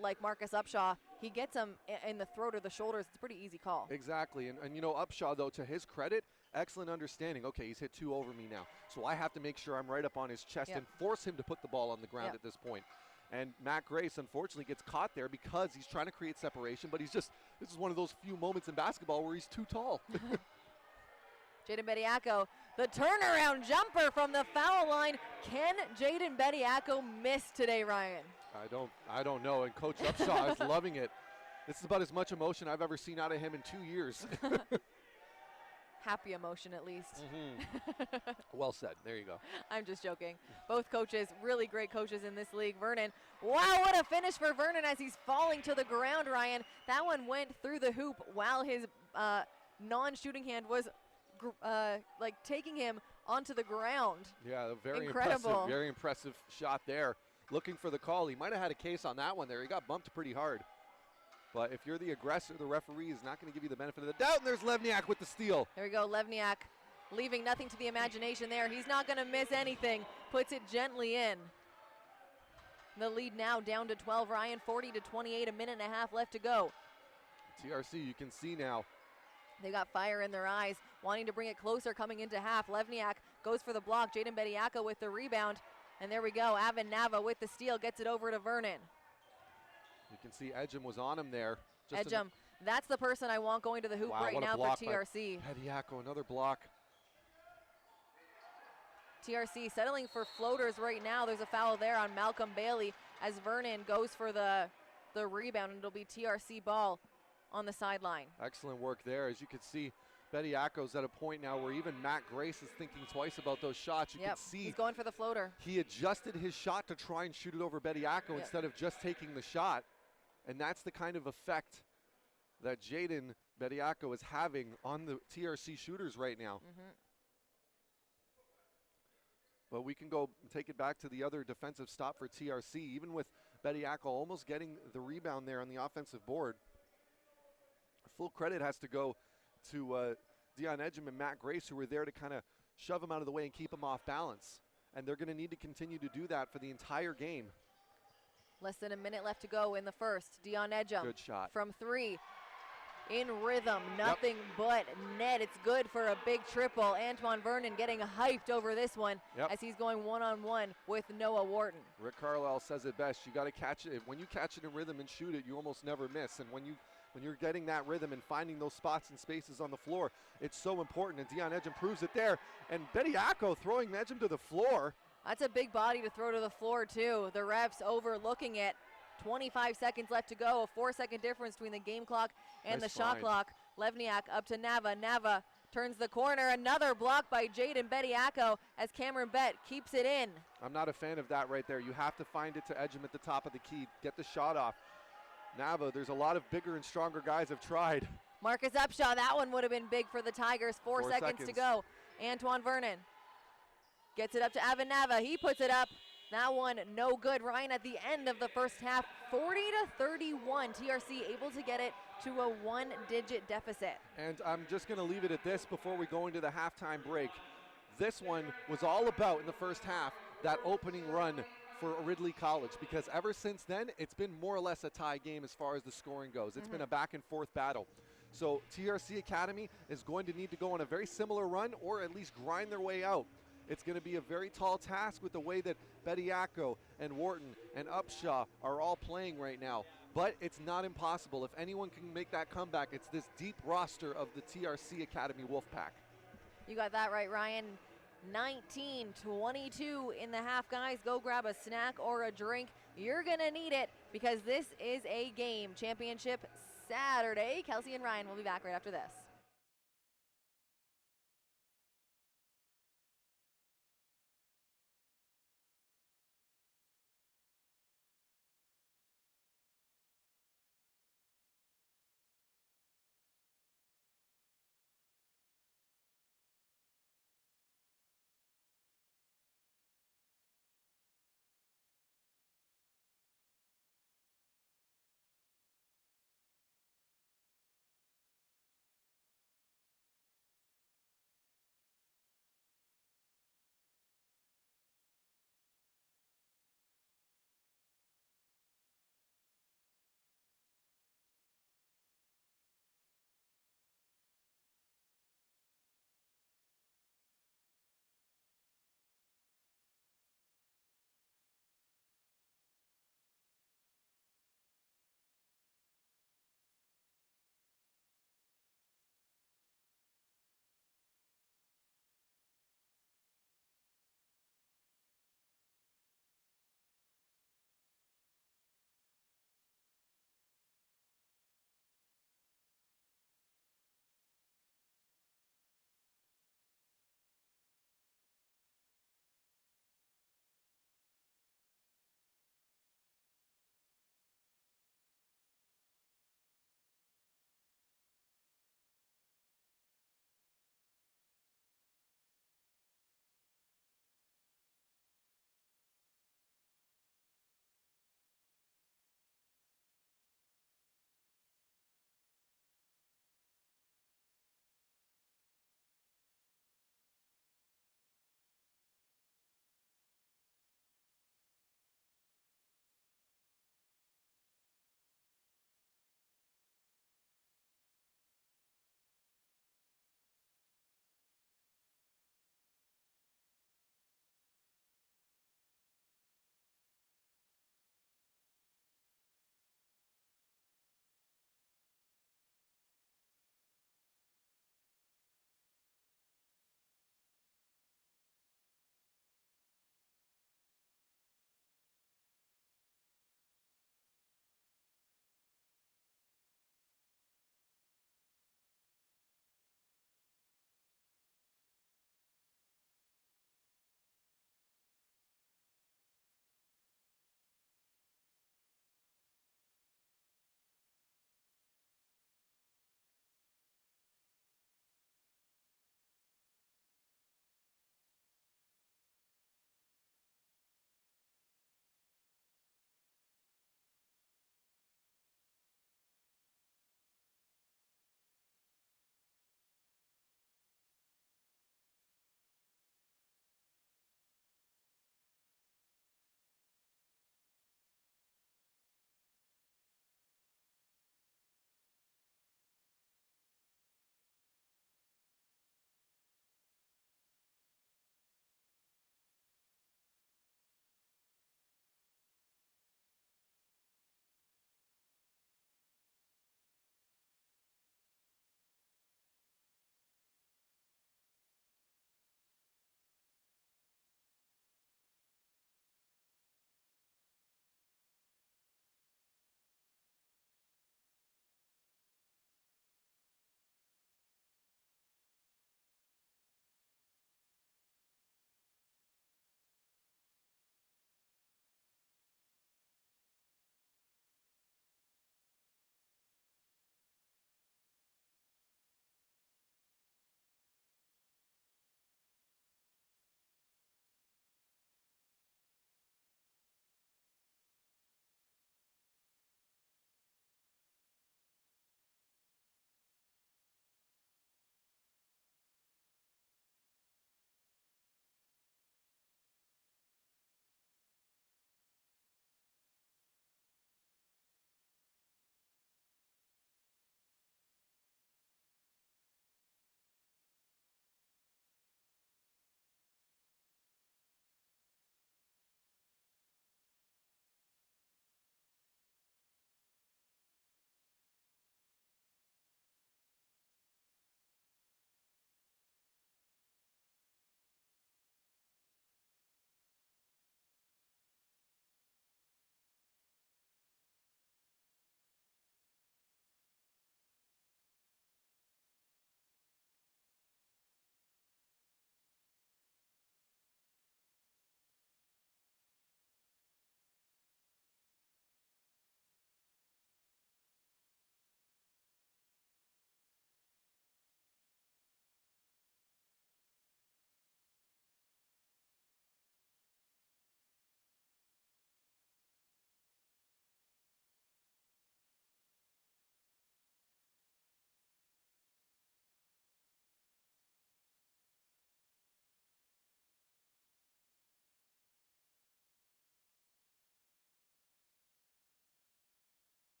like Marcus Upshaw, he gets him in the throat or the shoulders. It's a pretty easy call. Exactly, and you know, Upshaw, though, to his credit, excellent understanding. Okay, he's hit 2 over me now, so I have to make sure I'm right up on his chest and force him to put the ball on the ground at this point. And Matt Grace, unfortunately, gets caught there because he's trying to create separation, but this is one of those few moments in basketball where he's too tall. Jaden Bediako, the turnaround jumper from the foul line. Can Jaden Bediako miss today, Ryan? I don't know, and Coach Upshaw is loving it. This is about as much emotion I've ever seen out of him in 2 years. Happy emotion, at least. Well said. There you go. I'm just joking. Both coaches, really great coaches in this league. Vernon, wow, what a finish for Vernon as he's falling to the ground, Ryan. That one went through the hoop while his non-shooting hand was like taking him onto the ground. Yeah, a very Incredible. very impressive shot there. Looking for the call. He might have had a case on that one there. He got bumped pretty hard. But if you're the aggressor, the referee is not going to give you the benefit of the doubt. And there's Levniak with the steal. There we go, Levniak leaving nothing to the imagination there. He's not going to miss anything. Puts it gently in. The lead now down to 12, Ryan, 40-28, a minute and a half left to go. TRC, you can see now. They got fire in their eyes, wanting to bring it closer coming into half. Levniak goes for the block. Jaden Bediako with the rebound. And there we go, Avin Nava with the steal, gets it over to Vernon. You can see Edgem was on him there. Edgem, that's the person I want going to the hoop right now for TRC. Bediako, another block. TRC settling for floaters right now. There's a foul there on Malcolm Bailey as Vernon goes for the rebound, and it'll be TRC ball on the sideline. Excellent work there. As you can see, Bediako's at a point now where even Matt Grace is thinking twice about those shots. You can see he's going for the floater. He adjusted his shot to try and shoot it over Bediako instead of just taking the shot. And that's the kind of effect that Jaden Bediako is having on the TRC shooters right now. But we can go take it back to the other defensive stop for TRC, even with Bediako almost getting the rebound there on the offensive board. Full credit has to go to Dion Edgem and Matt Grace, who were there to kind of shove him out of the way and keep him off balance. And they're going to need to continue to do that for the entire game. Less than a minute left to go in the first. Dion Edgem. Good shot. From 3. In rhythm, nothing but net. It's good for a big triple. Antoine Vernon getting hyped over this one as he's going one-on-one with Noah Wharton. Rick Carlisle says it best. You got to catch it. When you catch it in rhythm and shoot it, you almost never miss. And when you're getting that rhythm and finding those spots and spaces on the floor, it's so important. And Dion Edgem proves it there. And Bediako throwing Edgem to the floor. That's a big body to throw to the floor, too. The refs overlooking it. 25 seconds left to go. A 4-second difference between the game clock and the shot clock. Levniak up to Nava. Nava turns the corner. Another block by Jaden Bediako as Cameron Bett keeps it in. I'm not a fan of that right there. You have to find it to Edgem at the top of the key. Get the shot off. Nava, there's a lot of bigger and stronger guys have tried. Marcus Upshaw, that one would have been big for the Tigers. 4 seconds to go. Antoine Vernon. Gets it up to Avanava. He puts it up. That one no good. Ryan, at the end of the first half, 40-31. TRC able to get it to a one-digit deficit. And I'm just going to leave it at this before we go into the halftime break. This one was all about, in the first half, that opening run for Ridley College, because ever since then, it's been more or less a tie game as far as the scoring goes. It's been a back-and-forth battle. So TRC Academy is going to need to go on a very similar run, or at least grind their way out. It's going to be a very tall task with the way that Bediako and Wharton and Upshaw are all playing right now. But it's not impossible. If anyone can make that comeback, it's this deep roster of the TRC Academy Wolfpack. You got that right, Ryan. 19-22 in the half, guys. Go grab a snack or a drink. You're going to need it because this is a game. Championship Saturday. Kelsey and Ryan will be back right after this.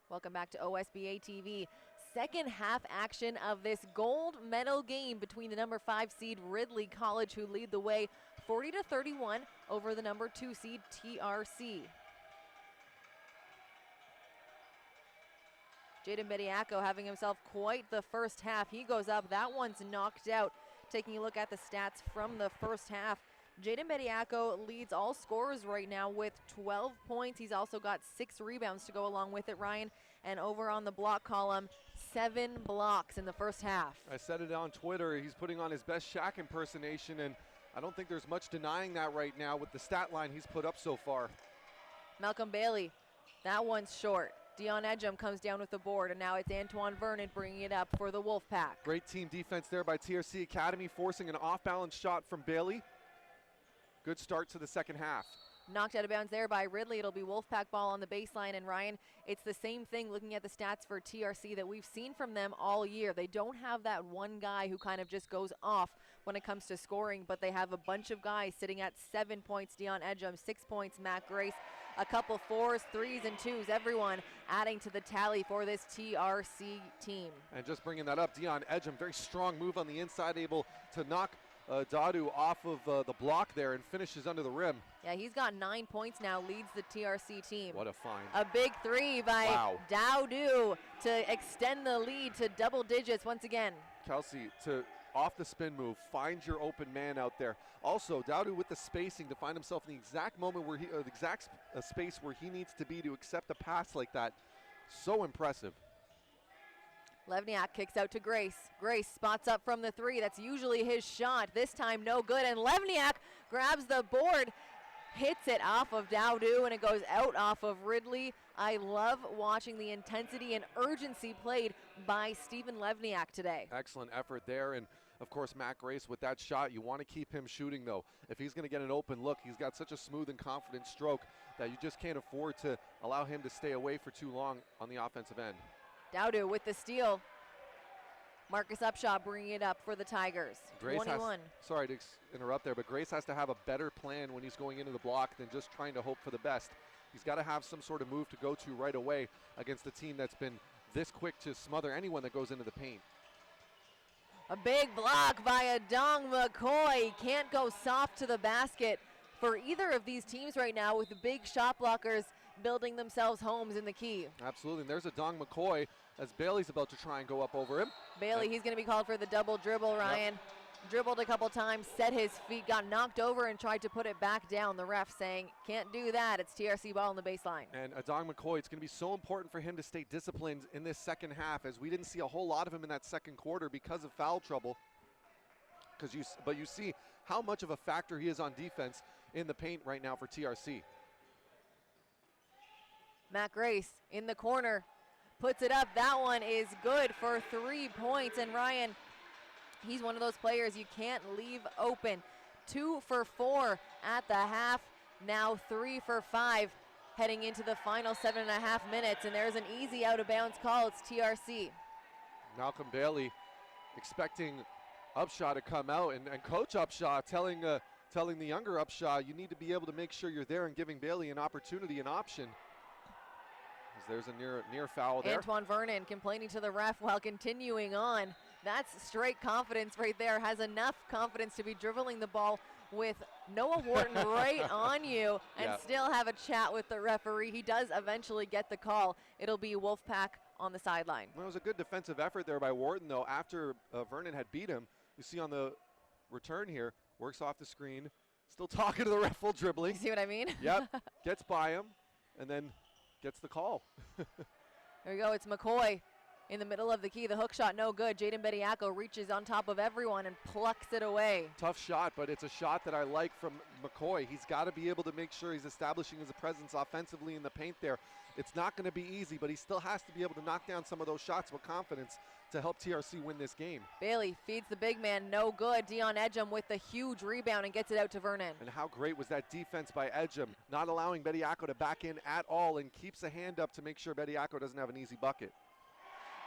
Welcome back to OSBA TV. Second half action of this gold medal game between the number 5 seed Ridley College, who lead the way 40-31 over the number 2 seed TRC. Jaden Bediako having himself quite the first half. He goes up, that one's knocked out. Taking a look at the stats from the first half, Jaden Bediako leads all scorers right now with 12 points. He's also got 6 rebounds to go along with it, Ryan. And over on the block column, 7 blocks in the first half. I said it on Twitter, he's putting on his best Shaq impersonation, and I don't think there's much denying that right now with the stat line he's put up so far. Malcolm Bailey, that one's short. Dion Edgem comes down with the board, and now it's Antoine Vernon bringing it up for the Wolfpack. Great team defense there by TRC Academy, forcing an off-balance shot from Bailey. Good start to the second half. Knocked out of bounds there by Ridley. It'll be Wolfpack ball on the baseline. And Ryan, it's the same thing looking at the stats for TRC that we've seen from them all year. They don't have that one guy who kind of just goes off when it comes to scoring, but they have a bunch of guys sitting at 7 points. Dion Edgem, 6 points. Matt Grace, a couple 4s, 3s, and 2s. Everyone adding to the tally for this TRC team. And just bringing that up, Dion Edgem, very strong move on the inside, able to knock Dadu off of the block there and finishes under the rim. Yeah, he's got 9 points now, leads the TRC team. What a find. A big 3 by Dowdu to extend the lead to double digits once again. Kelsey, to off the spin move, find your open man out there. Also, Dowdu with the spacing to find himself in the exact moment where the exact space where he needs to be to accept a pass like that. So impressive. Levniak kicks out to Grace. Grace spots up from the 3. That's usually his shot. This time no good, and Levniak grabs the board, hits it off of Dowdu, and it goes out off of Ridley. I love watching the intensity and urgency played by Stephen Levniak today. Excellent effort there, and of course Matt Grace with that shot. You want to keep him shooting though. If he's going to get an open look, he's got such a smooth and confident stroke that you just can't afford to allow him to stay away for too long on the offensive end. Dowdu with the steal. Marcus Upshaw bringing it up for the Tigers. Grace 21. Sorry to interrupt there, but Grace has to have a better plan when he's going into the block than just trying to hope for the best. He's got to have some sort of move to go to right away against a team that's been this quick to smother anyone that goes into the paint. A big block by Adong McCoy. Can't go soft to the basket for either of these teams right now, with the big shot blockers building themselves homes in the key. Absolutely, and there's Adong McCoy as Bailey's about to try and go up over him. Bailey, he's going to be called for the double dribble, Ryan. Yep. Dribbled a couple times, set his feet, got knocked over and tried to put it back down. The ref saying, can't do that. It's TRC ball on the baseline. And Adong McCoy, it's going to be so important for him to stay disciplined in this second half, as we didn't see a whole lot of him in that second quarter because of foul trouble. But you see how much of a factor he is on defense in the paint right now for TRC. Matt Grace in the corner, puts it up. That one is good for 3 points. And Ryan, he's one of those players you can't leave open. 2 for 4 at the half, now 3 for 5 heading into the final 7.5 minutes. And there's an easy out of bounds call. It's TRC. Malcolm Bailey expecting Upshaw to come out, and Coach Upshaw telling the younger Upshaw, you need to be able to make sure you're there, and giving Bailey an opportunity, an option. There's a near foul there. Antoine Vernon complaining to the ref while continuing on. That's straight confidence right there. Has enough confidence to be dribbling the ball with Noah Wharton right on you and still have a chat with the referee. He does eventually get the call. It'll be Wolfpack on the sideline. Well, it was a good defensive effort there by Wharton, though. After Vernon had beat him, you see on the return here, works off the screen, still talking to the ref while dribbling. You see what I mean? Yep, gets by him, and then gets the call. There we go, it's McCoy in the middle of the key. The hook shot no good. Jaden Bediako reaches on top of everyone and plucks it away. Tough shot, but it's a shot that I like from McCoy. He's got to be able to make sure he's establishing his presence offensively in the paint there. It's not going to be easy, but he still has to be able to knock down some of those shots with confidence to help TRC win this game. Bailey feeds the big man, no good. Dion Edgem with the huge rebound and gets it out to Vernon. And how great was that defense by Edgem, not allowing Bediako to back in at all, and keeps a hand up to make sure Bediako doesn't have an easy bucket.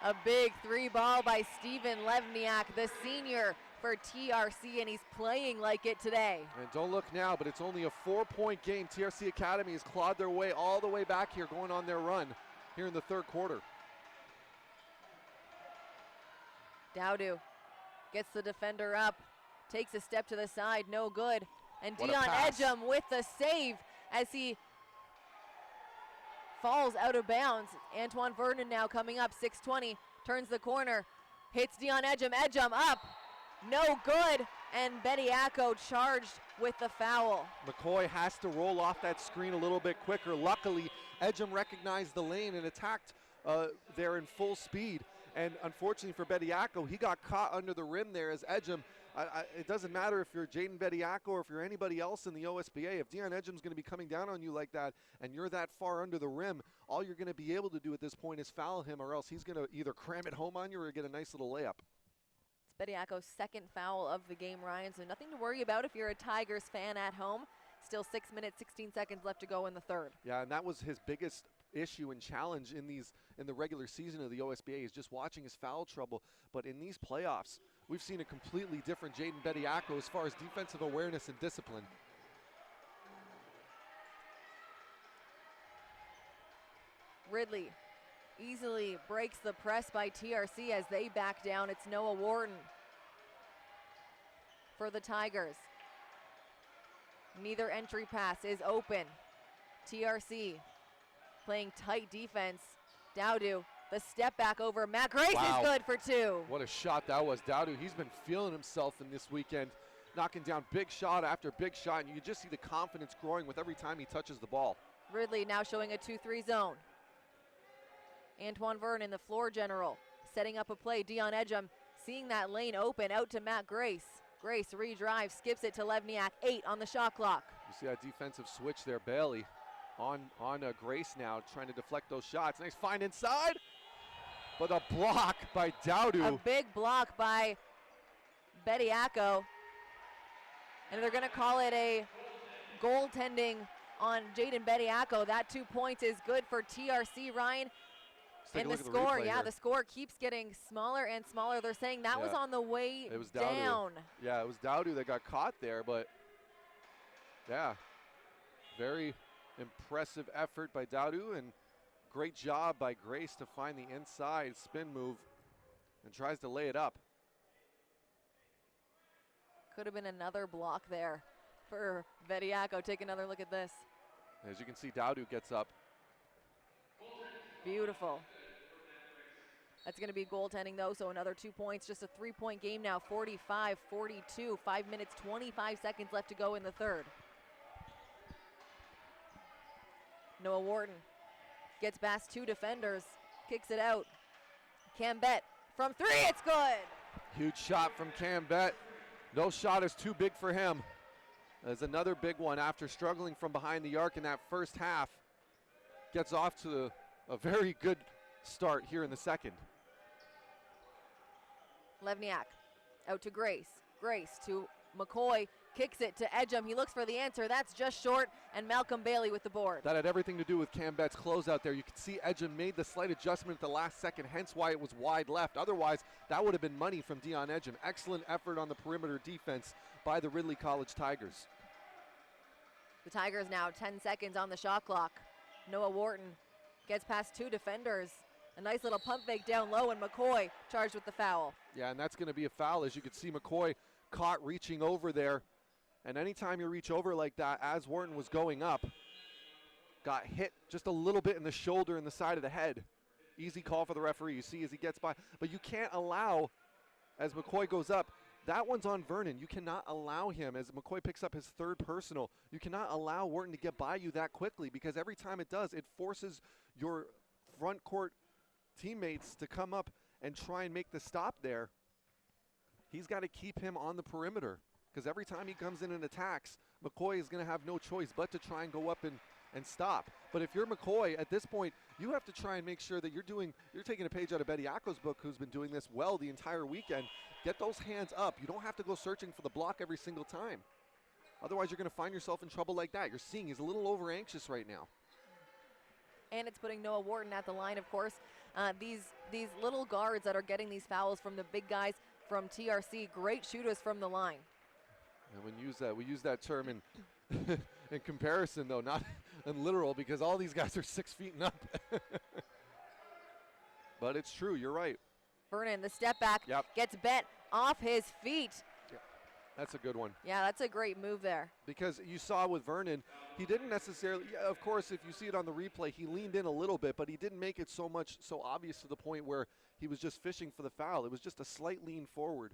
A big 3 ball by Stephen Levniak, the senior for TRC, and he's playing like it today. And don't look now, but it's only a 4-point game. TRC Academy has clawed their way all the way back here, going on their run here in the third quarter. Dowdu gets the defender up, takes a step to the side, no good. And What a Dion pass. Edgem with the save as he falls out of bounds. Antoine Vernon now coming up, 6:20, turns the corner, hits Dion Edgem, Edgem up, no good, and Bediako charged with the foul. McCoy has to roll off that screen a little bit quicker. Luckily, Edgem recognized the lane and attacked there in full speed. And unfortunately for Bediako, he got caught under the rim there as Edgem. It doesn't matter if you're Jaden Bediako or if you're anybody else in the OSBA. If Dion Edgem's going to be coming down on you like that and you're that far under the rim, all you're going to be able to do at this point is foul him, or else he's going to either cram it home on you or get a nice little layup. It's Bediako's second foul of the game, Ryan, so nothing to worry about if you're a Tigers fan at home. Still 6 minutes, 16 seconds left to go in the third. Yeah, and that was his biggest issue and challenge in the regular season of the OSBA, is just watching his foul trouble. But in these playoffs, we've seen a completely different Jaden Bediako as far as defensive awareness and discipline. Ridley easily breaks the press by TRC as they back down. It's Noah Wharton for the Tigers. Neither entry pass is open. TRC playing tight defense. Dowdu, the step back over Matt Grace Wow. is good for two. What a shot that was. Dowdu, he's been feeling himself in this weekend, knocking down big shot after big shot, and you just see the confidence growing with every time he touches the ball. Ridley now showing a 2-3 zone. Antoine Vernon, the floor general, setting up a play. Dion Edgem seeing that lane open, out to Matt Grace. Grace redrives, skips it to Levniak, 8 on the shot clock. You see that defensive switch there, Bailey on Grace now, trying to deflect those shots. Nice find inside, but a block by Dowdu. A big block by Bediako. And they're gonna call it a goaltending on Jaden Bediako. That 2 points is good for TRC, Ryan. Let's take And a the look at score, replay yeah, here. the score keeps getting smaller and smaller. They're saying that was Yeah. on the way It was Dowdu. down. Yeah, it was Dowdu that got caught there, but yeah, very impressive effort by Dowdu, and great job by Grace to find the inside spin move and tries to lay it up. Could have been another block there for Bediako. Take another look at this. As you can see, Dowdu gets up. Beautiful. That's going to be goaltending, though, so another 2 points. Just a 3-point game now, 45-42. 5 minutes, 25 seconds left to go in the third. Noah Wharton gets past 2 defenders, kicks it out. Cam Bett from 3, it's good! Huge shot from Cam Bett. No shot is too big for him. There's another big one after struggling from behind the arc in that first half. Gets off to a very good start here in the second. Levniak out to Grace. Grace to McCoy, kicks it to Edgem. He looks for the answer. That's just short, and Malcolm Bailey with the board. That had everything to do with Cam Bett's closeout there. You can see Edgem made the slight adjustment at the last second, hence why it was wide left. Otherwise, that would have been money from Dion Edgem. Excellent effort on the perimeter defense by the Ridley College Tigers. The Tigers now 10 seconds on the shot clock. Noah Wharton gets past 2 defenders. A nice little pump fake down low, and McCoy charged with the foul. Yeah, and that's going to be a foul. As you can see, McCoy caught reaching over there. And anytime you reach over like that, as Wharton was going up, got hit just a little bit in the shoulder and the side of the head. Easy call for the referee. You see as he gets by. But you can't allow, as McCoy goes up, that one's on Vernon. You cannot allow him, as McCoy picks up his third personal, you cannot allow Wharton to get by you that quickly, because every time it does, it forces your front court teammates to come up and try and make the stop there. He's got to keep him on the perimeter, because every time he comes in and attacks, McCoy is going to have no choice but to try and go up and stop. But if you're McCoy at this point, you have to try and make sure that you're taking a page out of Bediako's book, who's been doing this well the entire weekend. Get those hands up. You don't have to go searching for the block every single time. Otherwise, you're going to find yourself in trouble like that. You're seeing he's a little over anxious right now. And it's putting Noah Wharton at the line, of course. These little guards that are getting these fouls from the big guys from TRC, great shooters from the line. And we use that term in in comparison, though, not in literal, because all these guys are 6 feet and up. But it's true, you're right. Vernon, the step back, gets bet off his feet. That's a good one. Yeah, that's a great move there. Because you saw with Vernon, he didn't necessarily, of course, if you see it on the replay, he leaned in a little bit, but he didn't make it so obvious to the point where he was just fishing for the foul. It was just a slight lean forward,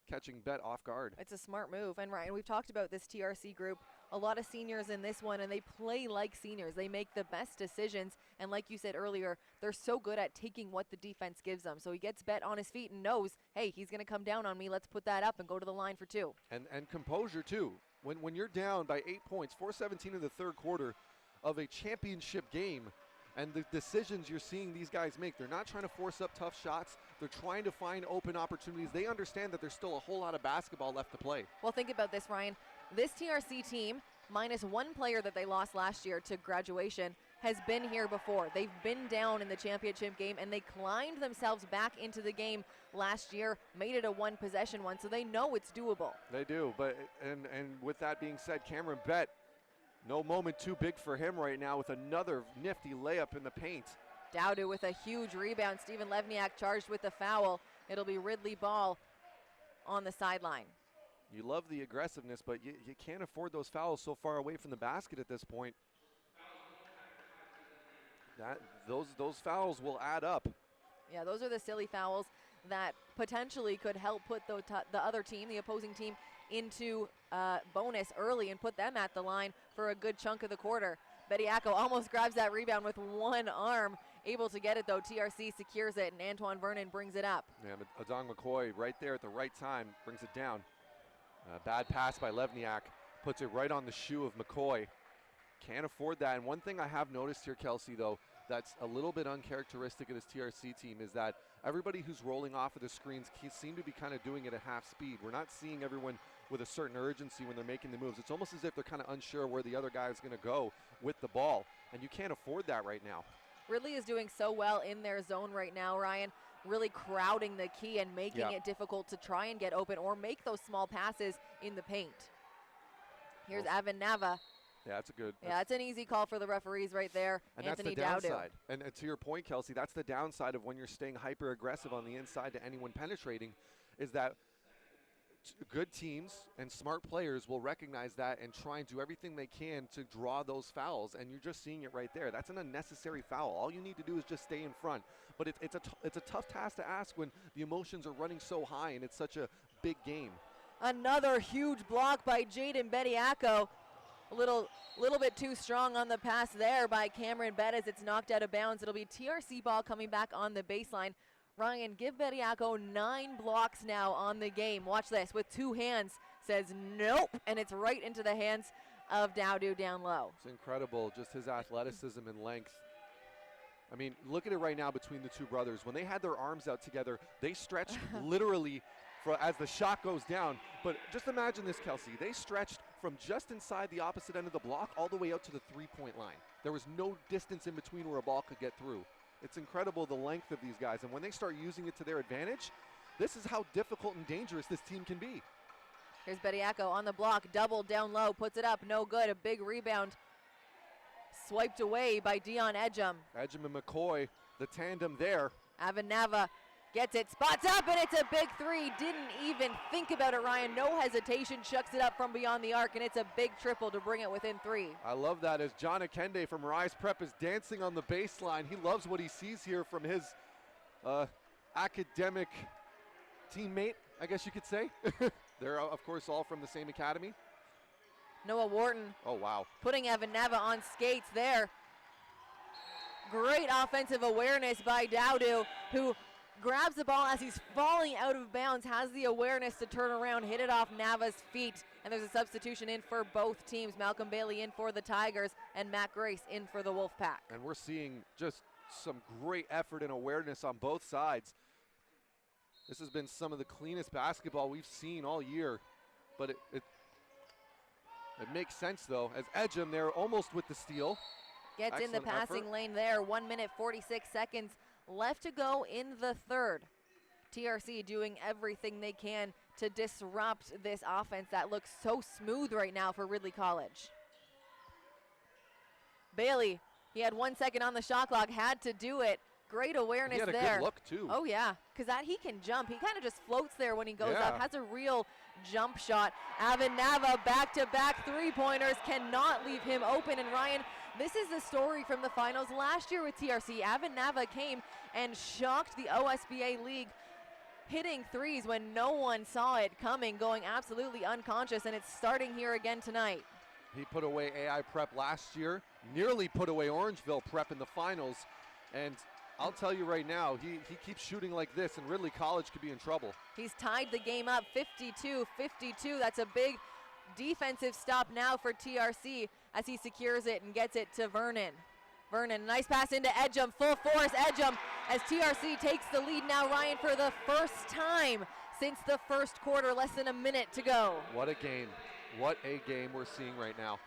catching Bet off guard. It's a smart move. And Ryan, we've talked about this TRC group, a lot of seniors in this one, and they play like seniors. They make the best decisions, and like you said earlier, they're so good at taking what the defense gives them. So he gets Bet on his feet and knows, hey, he's going to come down on me. Let's put that up and go to the line for 2. And composure, too. When you're down by 8 points, 4:17 in the third quarter of a championship game, and the decisions you're seeing these guys make, they're not trying to force up tough shots. They're trying to find open opportunities. They understand that there's still a whole lot of basketball left to play. Well, think about this, Ryan. This TRC team, minus one player that they lost last year to graduation, has been here before. They've been down in the championship game, and they climbed themselves back into the game last year, made it a one-possession one, so they know it's doable. They do, but and with that being said, Cameron Bet, no moment too big for him right now with another nifty layup in the paint. Dowdu with a huge rebound. Steven Levniak charged with the foul. It'll be Ridley ball on the sideline. You love the aggressiveness, but you can't afford those fouls so far away from the basket at this point. Those fouls will add up. Yeah, those are the silly fouls that potentially could help put the other team, the opposing team, into bonus early and put them at the line for a good chunk of the quarter. Bediako almost grabs that rebound with one arm, able to get it though. TRC secures it, and Antoine Vernon brings it up. Yeah, Adong McCoy right there at the right time brings it down. Bad pass by Levniak, puts it right on the shoe of McCoy. Can't afford that. And one thing I have noticed here, Kelsey, though, that's a little bit uncharacteristic of this TRC team is that everybody who's rolling off of the screens seem to be kind of doing it at half speed. We're not seeing everyone with a certain urgency when they're making the moves. It's almost as if they're kind of unsure where the other guy is going to go with the ball, and you can't afford that right now. Ridley is doing so well in their zone right now, Ryan, really crowding the key and making it difficult to try and get open or make those small passes in the paint. Here's Avin Nava. Yeah, that's a good. Yeah, that's an easy call for the referees right there. And Anthony that's the Dowdu. downside. And to your point, Kelsey, that's the downside of when you're staying hyper aggressive on the inside to anyone penetrating, is that good teams and smart players will recognize that and try and do everything they can to draw those fouls, and you're just seeing it right there. That's an unnecessary foul. All you need to do is just stay in front. But it's a tough task to ask when the emotions are running so high and it's such a big game. Another huge block by Jaden Bediako. A little bit too strong on the pass there by Cameron Bet as it's knocked out of bounds. It'll be TRC ball coming back on the baseline. Ryan, give Bediako 9 blocks now on the game. Watch this, with 2 hands, says nope, and it's right into the hands of Dowdu down low. It's incredible, just his athleticism and length. I mean, look at it right now between the two brothers. When they had their arms out together, they stretched literally as the shot goes down. But just imagine this, Kelsey. They stretched from just inside the opposite end of the block all the way out to the three-point line. There was no distance in between where a ball could get through. It's incredible the length of these guys. And when they start using it to their advantage, this is how difficult and dangerous this team can be. Here's Bediako on the block, double down low, puts it up, no good. A big rebound swiped away by Dion Edgem. Edgem and McCoy, the tandem there. Avin Nava gets it, spots up, and it's a big 3. Didn't even think about it, Ryan. No hesitation, chucks it up from beyond the arc, and it's a big triple to bring it within 3. I love that as John Akende from Rise Prep is dancing on the baseline. He loves what he sees here from his academic teammate, I guess you could say. They're, of course, all from the same academy. Noah Wharton. Oh, wow. Putting Avin Nava on skates there. Great offensive awareness by Dowdu, who grabs the ball as he's falling out of bounds, has the awareness to turn around, hit it off Nava's feet, and there's a substitution in for both teams. Malcolm Bailey in for the Tigers and Matt Grace in for the Wolfpack. And we're seeing just some great effort and awareness on both sides. This has been some of the cleanest basketball we've seen all year, but it makes sense, though, as Edgem there almost with the steal. Gets Excellent in the passing effort. lane there. 1 minute, 46 seconds left to go in the third. TRC doing everything they can to disrupt this offense that looks so smooth right now for Ridley College. Bailey, he had 1 second on the shot clock, had to do it. Great awareness He had a there. good look, too. Oh, yeah, because he can jump. He kind of just floats there when he goes Yeah. up, has a real jump shot. Avin Nava, back-to-back three-pointers, cannot leave him open. And Ryan, this is the story from the finals last year with TRC. Avin Nava came and shocked the OSBA League, hitting threes when no one saw it coming, going absolutely unconscious, and it's starting here again tonight. He put away AI Prep last year, nearly put away Orangeville Prep in the finals, and I'll tell you right now, he keeps shooting like this, and Ridley College could be in trouble. He's tied the game up 52-52. That's a big defensive stop now for TRC as he secures it and gets it to Vernon. Vernon, nice pass into Edgem, full force Edgem as TRC takes the lead now, Ryan, for the first time since the first quarter, less than a minute to go. What a game. What a game we're seeing right now.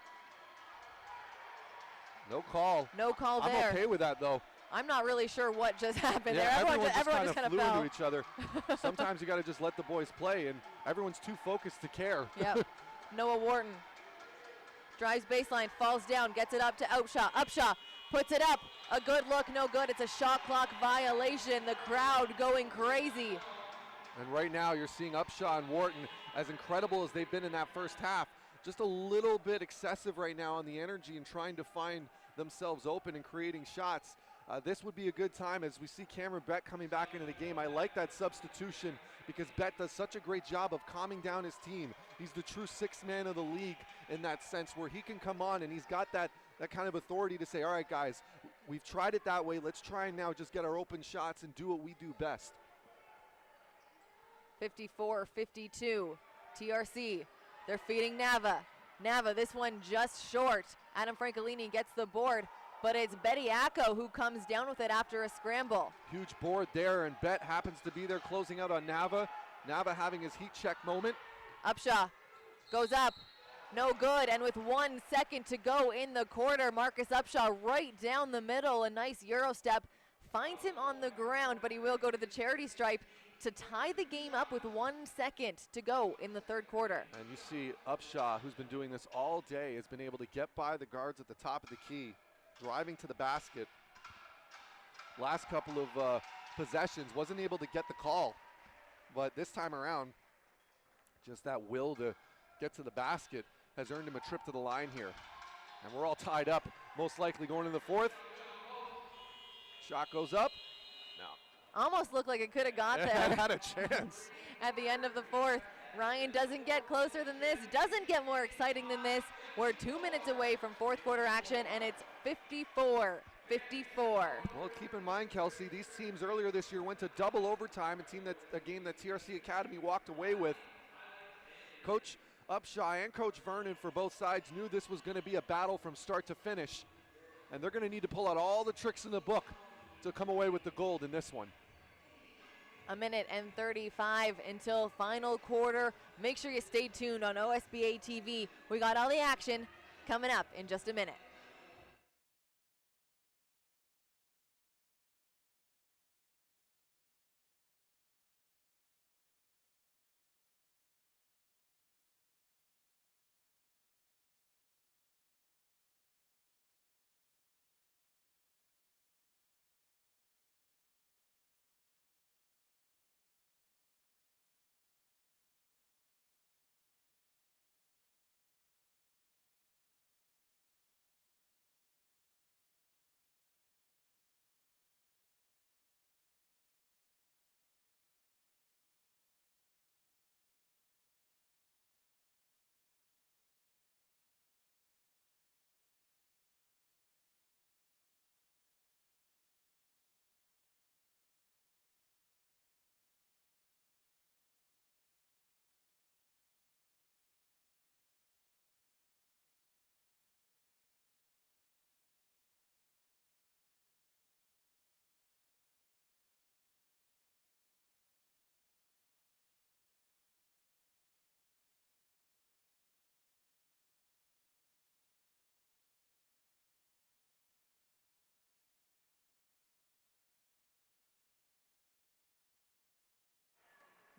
No call. No call there. I'm okay with that, though. I'm not really sure what just happened there. Everyone just kind of flew fell into each other. Sometimes you got to just let the boys play, and everyone's too focused to care. Yep. Noah Wharton drives baseline, falls down, gets it up to Upshaw. Upshaw puts it up. A good look, no good. It's a shot clock violation. The crowd going crazy. And right now you're seeing Upshaw and Wharton, as incredible as they've been in that first half, just a little bit excessive right now on the energy and trying to find themselves open and creating shots. This would be a good time as we see Cameron Bett coming back into the game. I like that substitution because Bett does such a great job of calming down his team. He's the true sixth man of the league in that sense, where he can come on and he's got that kind of authority to say, all right, guys, we've tried it that way. Let's try and now just get our open shots and do what we do best. 54-52, TRC, they're feeding Nava. Nava, this one just short. Adam Francolini gets the board, but it's Betty Acco who comes down with it after a scramble. Huge board there, and Bett happens to be there closing out on Nava. Nava having his heat check moment. Upshaw goes up, no good, and with 1 second to go in the quarter, Marcus Upshaw right down the middle, a nice Euro step, finds him on the ground, but he will go to the charity stripe to tie the game up with 1 second to go in the third quarter. And you see Upshaw, who's been doing this all day, has been able to get by the guards at the top of the key, driving to the basket. Last couple of possessions, wasn't able to get the call, but this time around, just that will to get to the basket has earned him a trip to the line here. And we're all tied up, most likely going in the fourth. Shot goes up. No. Almost looked like it could have got there. It had a chance. At the end of the fourth, Ryan doesn't get closer than this, doesn't get more exciting than this. We're 2 minutes away from fourth quarter action, and it's 54-54. Well, keep in mind, Kelsey, these teams earlier this year went to double overtime, a game that TRC Academy walked away with. Coach Upshaw and Coach Vernon for both sides knew this was going to be a battle from start to finish, and they're going to need to pull out all the tricks in the book to come away with the gold in this one. A minute and 35 until final quarter. Make sure you stay tuned on OSBA TV. We got all the action coming up in just a minute.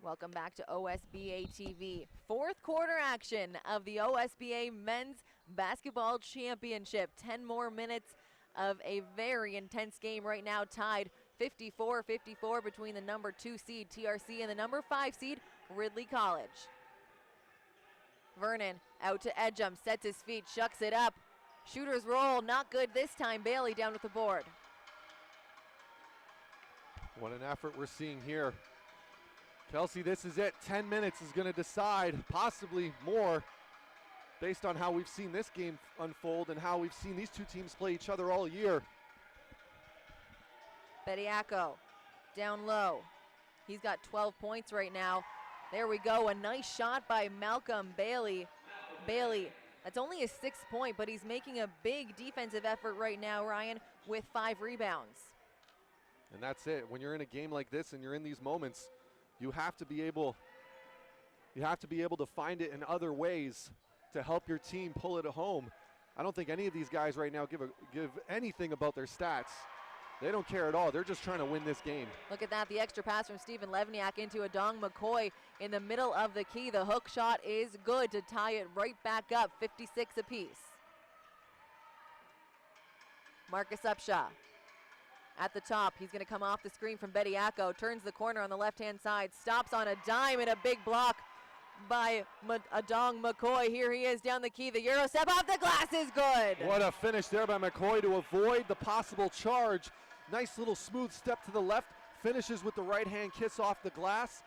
Welcome back to OSBA TV. Fourth quarter action of the OSBA Men's Basketball Championship. 10 more minutes of a very intense game right now, tied 54-54 between the number 2 seed TRC and the number 5 seed Ridley College. Vernon out to Edgem, sets his feet, shucks it up. Shooter's roll, not good this time. Bailey down with the board. What an effort we're seeing here. Kelsey, this is it. 10 minutes is going to decide, possibly more, based on how we've seen this game unfold and how we've seen these two teams play each other all year. Bediako down low. He's got 12 points right now. There we go, a nice shot by Malcolm Bailey. Bailey, that's only his 6th point, but he's making a big defensive effort right now, Ryan, with 5 rebounds. And that's it. When you're in a game like this and you're in these moments, you have to be able to find it in other ways to help your team pull it home. I don't think any of these guys right now give anything about their stats. They don't care at all. They're just trying to win this game. Look at that, the extra pass from Stephen Levniak into Adong McCoy in the middle of the key. The hook shot is good to tie it right back up, 56 apiece. Marcus Upshaw at the top. He's going to come off the screen from Bediako, turns the corner on the left-hand side, stops on a dime and a big block by Adong McCoy. Here he is down the key. The Euro step off the glass is good. What a finish there by McCoy to avoid the possible charge. Nice little smooth step to the left. Finishes with the right hand kiss off the glass.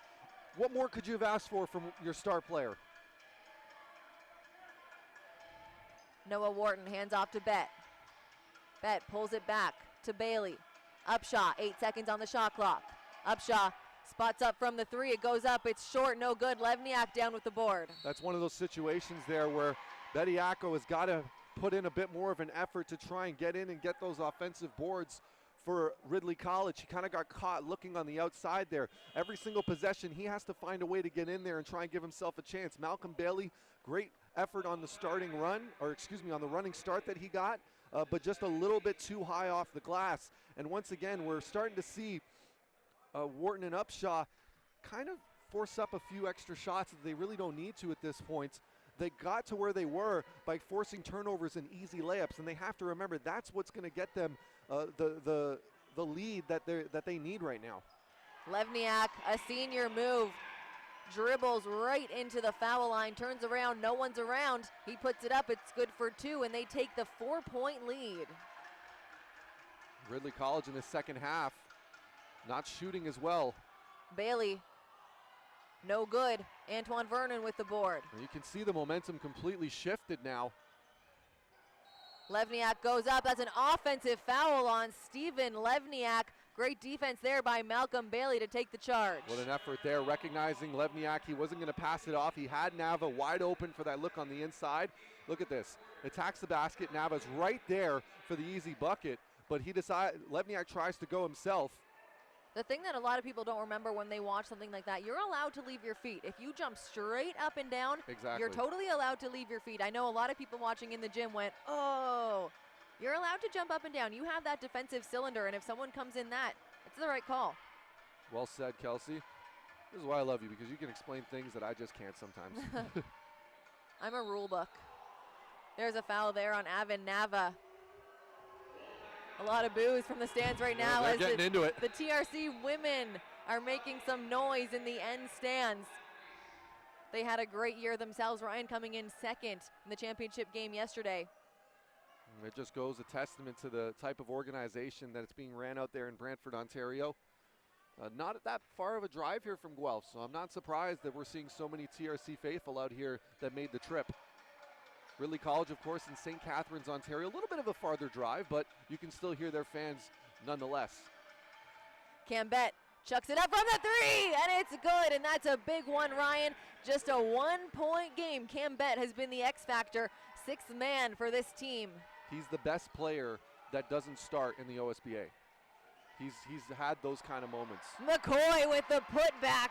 What more could you have asked for from your star player? Noah Wharton hands off to Bet. Bet pulls it back to Bailey. Upshaw, 8 seconds on the shot clock. Upshaw spots up from the 3. It goes up. It's short. No good. Levniak down with the board. That's one of those situations there where Bediako has got to put in a bit more of an effort to try and get in and get those offensive boards for Ridley College. He kind of got caught looking on the outside there. Every single possession, he has to find a way to get in there and try and give himself a chance. Malcolm Bailey, great effort on the starting run, or excuse me, on the running start that he got, but just a little bit too high off the glass. And once again, we're starting to see Wharton and Upshaw kind of force up a few extra shots that they really don't need to at this point. They got to where they were by forcing turnovers and easy layups, and they have to remember that's what's going to get them the lead that they need right now. Levniak, a senior move, dribbles right into the foul line, turns around, no one's around. He puts it up, it's good for 2, and they take the 4-point lead. Ridley College in the second half, not shooting as well. Bailey, no good. Antoine Vernon with the board. And you can see the momentum completely shifted now. Levniak goes up. That's an offensive foul on Stephen Levniak. Great defense there by Malcolm Bailey to take the charge. What an effort there, recognizing Levniak. He wasn't going to pass it off. He had Nava wide open for that look on the inside. Look at this. Attacks the basket. Nava's right there for the easy bucket, but Levniak tries to go himself. The thing that a lot of people don't remember when they watch something like that, you're allowed to leave your feet. If you jump straight up and down, exactly, you're totally allowed to leave your feet. I know a lot of people watching in the gym went, oh, you're allowed to jump up and down. You have that defensive cylinder, and if someone comes in that, it's the right call. Well said, Kelsey. This is why I love you, because you can explain things that I just can't sometimes. I'm a rule book. There's a foul there on Avin Nava. A lot of boos from the stands right now as getting into it. The TRC women are making some noise in the end stands. They had a great year themselves, Ryan, coming in second in the championship game yesterday. It just goes a testament to the type of organization that it's being ran out there in Brantford, Ontario. Not that far of a drive here from Guelph, so I'm not surprised that we're seeing so many TRC faithful out here that made the trip. Ridley College, of course, in St. Catharines, Ontario. A little bit of a farther drive, but you can still hear their fans nonetheless. Cambette chucks it up from the 3, and it's good, and that's a big one, Ryan. Just a 1-point game. Cambette has been the X factor, 6th man for this team. He's the best player that doesn't start in the OSBA. He's had those kind of moments. McCoy with the putback.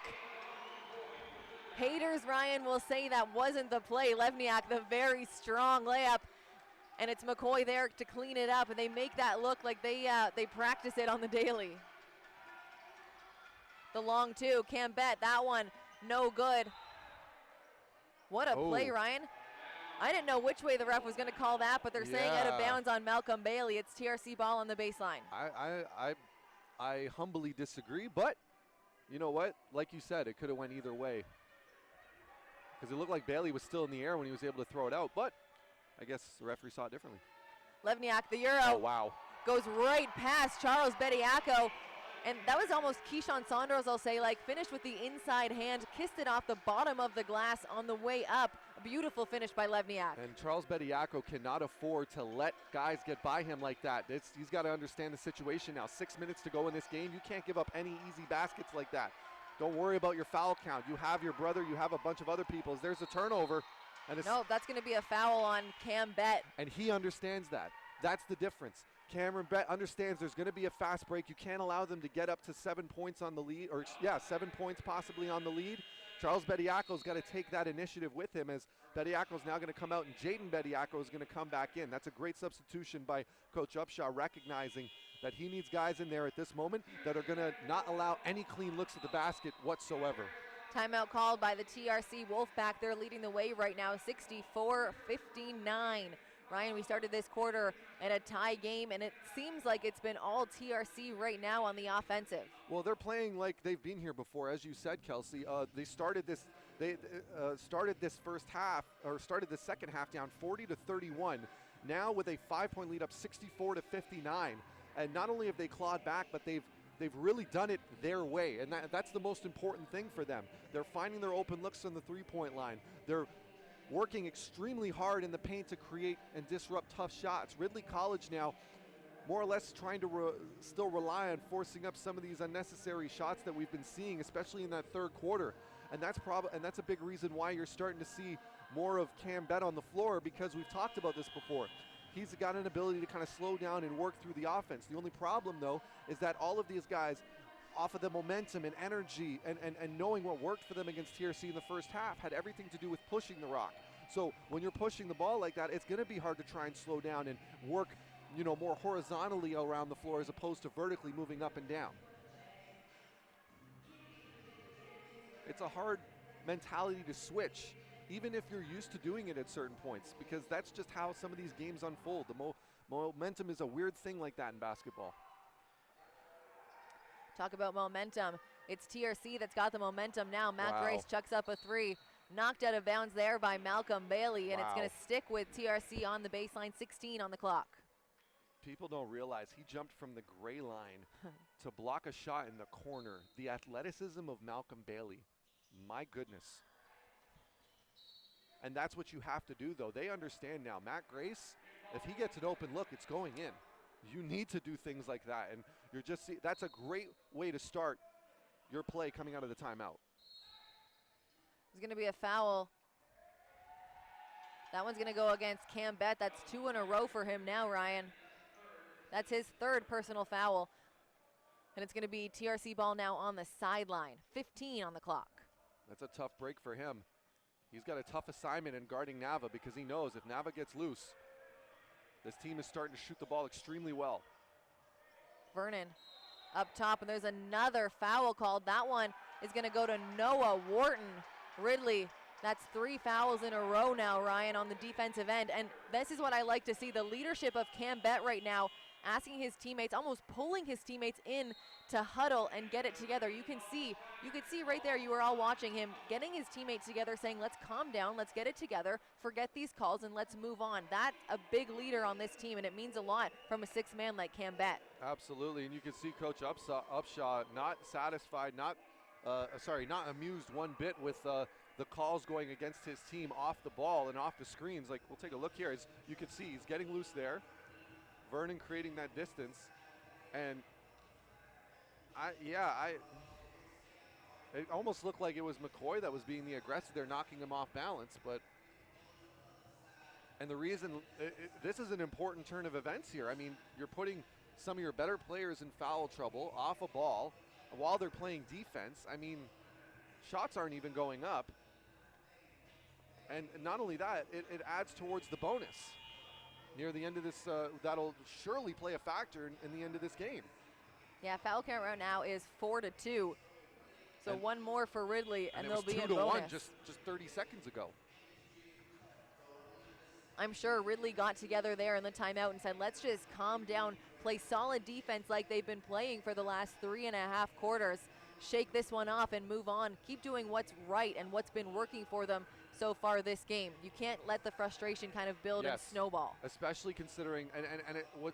Haters, Ryan, will say that wasn't the play. Levniak, the very strong layup, and it's McCoy there to clean it up, and they make that look like they practice it on the daily. The long 2, Cambette, that one, no good. What a play, Ryan. I didn't know which way the ref was going to call that, but they're saying out of bounds on Malcolm Bailey. It's TRC ball on the baseline. I humbly disagree, but you know what? Like you said, it could have went either way. Because it looked like Bailey was still in the air when he was able to throw it out, but I guess the referee saw it differently. Levniak, the Euro. Oh, wow. Goes right past Charles Bediako. And that was almost Keyshawn Saunders, I'll say, like finished with the inside hand, kissed it off the bottom of the glass on the way up. A beautiful finish by Levniak. And Charles Bediako cannot afford to let guys get by him like that. He's got to understand the situation now. 6 minutes to go in this game. You can't give up any easy baskets like that. Don't worry about your foul count. You have your brother. You have a bunch of other people. There's a turnover. And no, that's going to be a foul on Cam Bett. And he understands that. That's the difference. Cameron Bett understands there's going to be a fast break. You can't allow them to get up to 7 points on the lead, or 7 points possibly on the lead. Charles Bediako's got to take that initiative with him, as Bediako's now going to come out and Jaden Bediako is going to come back in. That's a great substitution by Coach Upshaw, recognizing that he needs guys in there at this moment that are going to not allow any clean looks at the basket whatsoever. Timeout called by the TRC Wolfpack. They're leading the way right now, 64-59. Ryan, we started this quarter at a tie game, and it seems like it's been all TRC right now on the offensive. Well, they're playing like they've been here before, as you said, Kelsey. They started this. They started this first half, or started the second half down 40-31. Now with a 5-point lead, up 64-59. And not only have they clawed back, but they've really done it their way, and that's the most important thing for them. They're finding their open looks on the three-point line. They're working extremely hard in the paint to create and disrupt tough shots. Ridley College now more or less trying to still rely on forcing up some of these unnecessary shots that we've been seeing, especially in that third quarter. And that's a big reason why you're starting to see more of Cam Bett on the floor, because we've talked about this before. He's got an ability to kind of slow down and work through the offense. The only problem, though, is that all of these guys, off of the momentum and energy and knowing what worked for them against TRC in the first half, had everything to do with pushing the rock. So when you're pushing the ball like that, it's going to be hard to try and slow down and work, more horizontally around the floor as opposed to vertically moving up and down. It's a hard mentality to switch, even if you're used to doing it at certain points, because that's just how some of these games unfold. The momentum is a weird thing like that in basketball. Talk about momentum. It's TRC that's got the momentum now. Matt Grace chucks up a three. Knocked out of bounds there by Malcolm Bailey, and it's going to stick with TRC on the baseline, 16 on the clock. People don't realize he jumped from the gray line to block a shot in the corner. The athleticism of Malcolm Bailey, my goodness. And that's what you have to do, though. They understand now. Matt Grace, if he gets an open look, it's going in. You need to do things like that, and that's a great way to start your play coming out of the timeout. There's going to be a foul. That one's going to go against Cam Bett. That's 2 in a row for him now, Ryan. That's his third personal foul. And it's going to be TRC ball now on the sideline. 15 on the clock. That's a tough break for him. He's got a tough assignment in guarding Nava, because he knows if Nava gets loose, this team is starting to shoot the ball extremely well. Vernon up top, and there's another foul called. That one is going to go to Noah Wharton. Ridley, that's 3 fouls in a row now, Ryan, on the defensive end. And this is what I like to see, the leadership of Cam Bett right now, asking his teammates, almost pulling his teammates in to huddle and get it together. You could see right there, you were all watching him, getting his teammates together, saying, let's calm down, let's get it together, forget these calls, and let's move on. That's a big leader on this team, and it means a lot from a 6th man like Cam Bett. Absolutely, and you can see Coach Upshaw not satisfied, not amused one bit with the calls going against his team off the ball and off the screens. Like, we'll take a look here. As you can see, he's getting loose there. Vernon creating that distance, and it almost looked like it was McCoy that was being the aggressor there, knocking him off balance. And the reason this is an important turn of events here. I mean, you're putting some of your better players in foul trouble off a ball while they're playing defense. I mean, shots aren't even going up, and not only that, it adds towards the bonus near the end of this. That'll surely play a factor in the end of this game. Yeah, foul count right now is 4-2. So and one more for Ridley, and they'll be in bonus. 2-1 just 30 seconds ago. I'm sure Ridley got together there in the timeout and said, let's just calm down, play solid defense like they've been playing for the last 3.5 quarters, shake this one off and move on, keep doing what's right and what's been working for them so far this game. You can't let the frustration kind of build and snowball. Especially considering,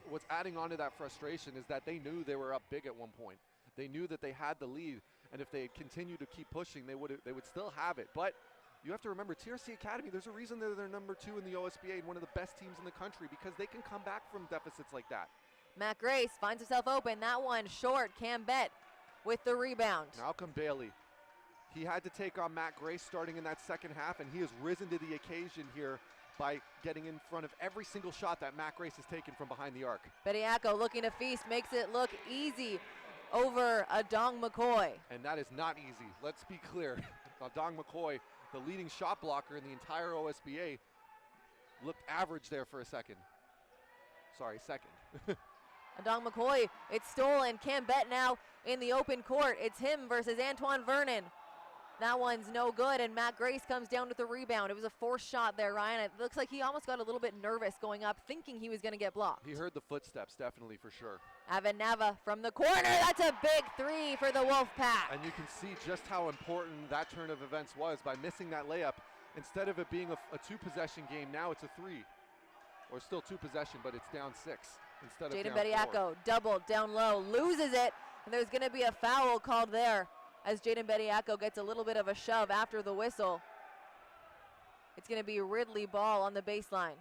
what's adding on to that frustration is that they knew they were up big at one point. They knew that they had the lead, and if they continued to keep pushing, they would still have it. But you have to remember, TRC Academy, there's a reason they're number 2 in the OSBA and one of the best teams in the country, because they can come back from deficits like that. Matt Grace finds himself open. That one short. Cam Bett with the rebound. Malcolm Bailey. He had to take on Matt Grace starting in that second half, and he has risen to the occasion here by getting in front of every single shot that Matt Grace has taken from behind the arc. Bediako looking to feast, makes it look easy over Adong McCoy. And that is not easy. Let's be clear. Adong McCoy, the leading shot blocker in the entire OSBA, looked average there for a second. Sorry, second. Adong McCoy, it's stolen. Cam Bett now in the open court. It's him versus Antoine Vernon. That one's no good, and Matt Grace comes down with the rebound. It was a forced shot there, Ryan. It looks like he almost got a little bit nervous going up, thinking he was going to get blocked. He heard the footsteps, definitely, for sure. Evan Nava from the corner. That's a big 3 for the Wolfpack. And you can see just how important that turn of events was by missing that layup. Instead of it being a 2-possession game, now it's a 3. Or still 2 possession, but it's down 6 instead of Jaden down 4. Bediako doubled down low, loses it, and there's going to be a foul called there as Jaden Bediako gets a little bit of a shove after the whistle. It's going to be Ridley ball on the baseline.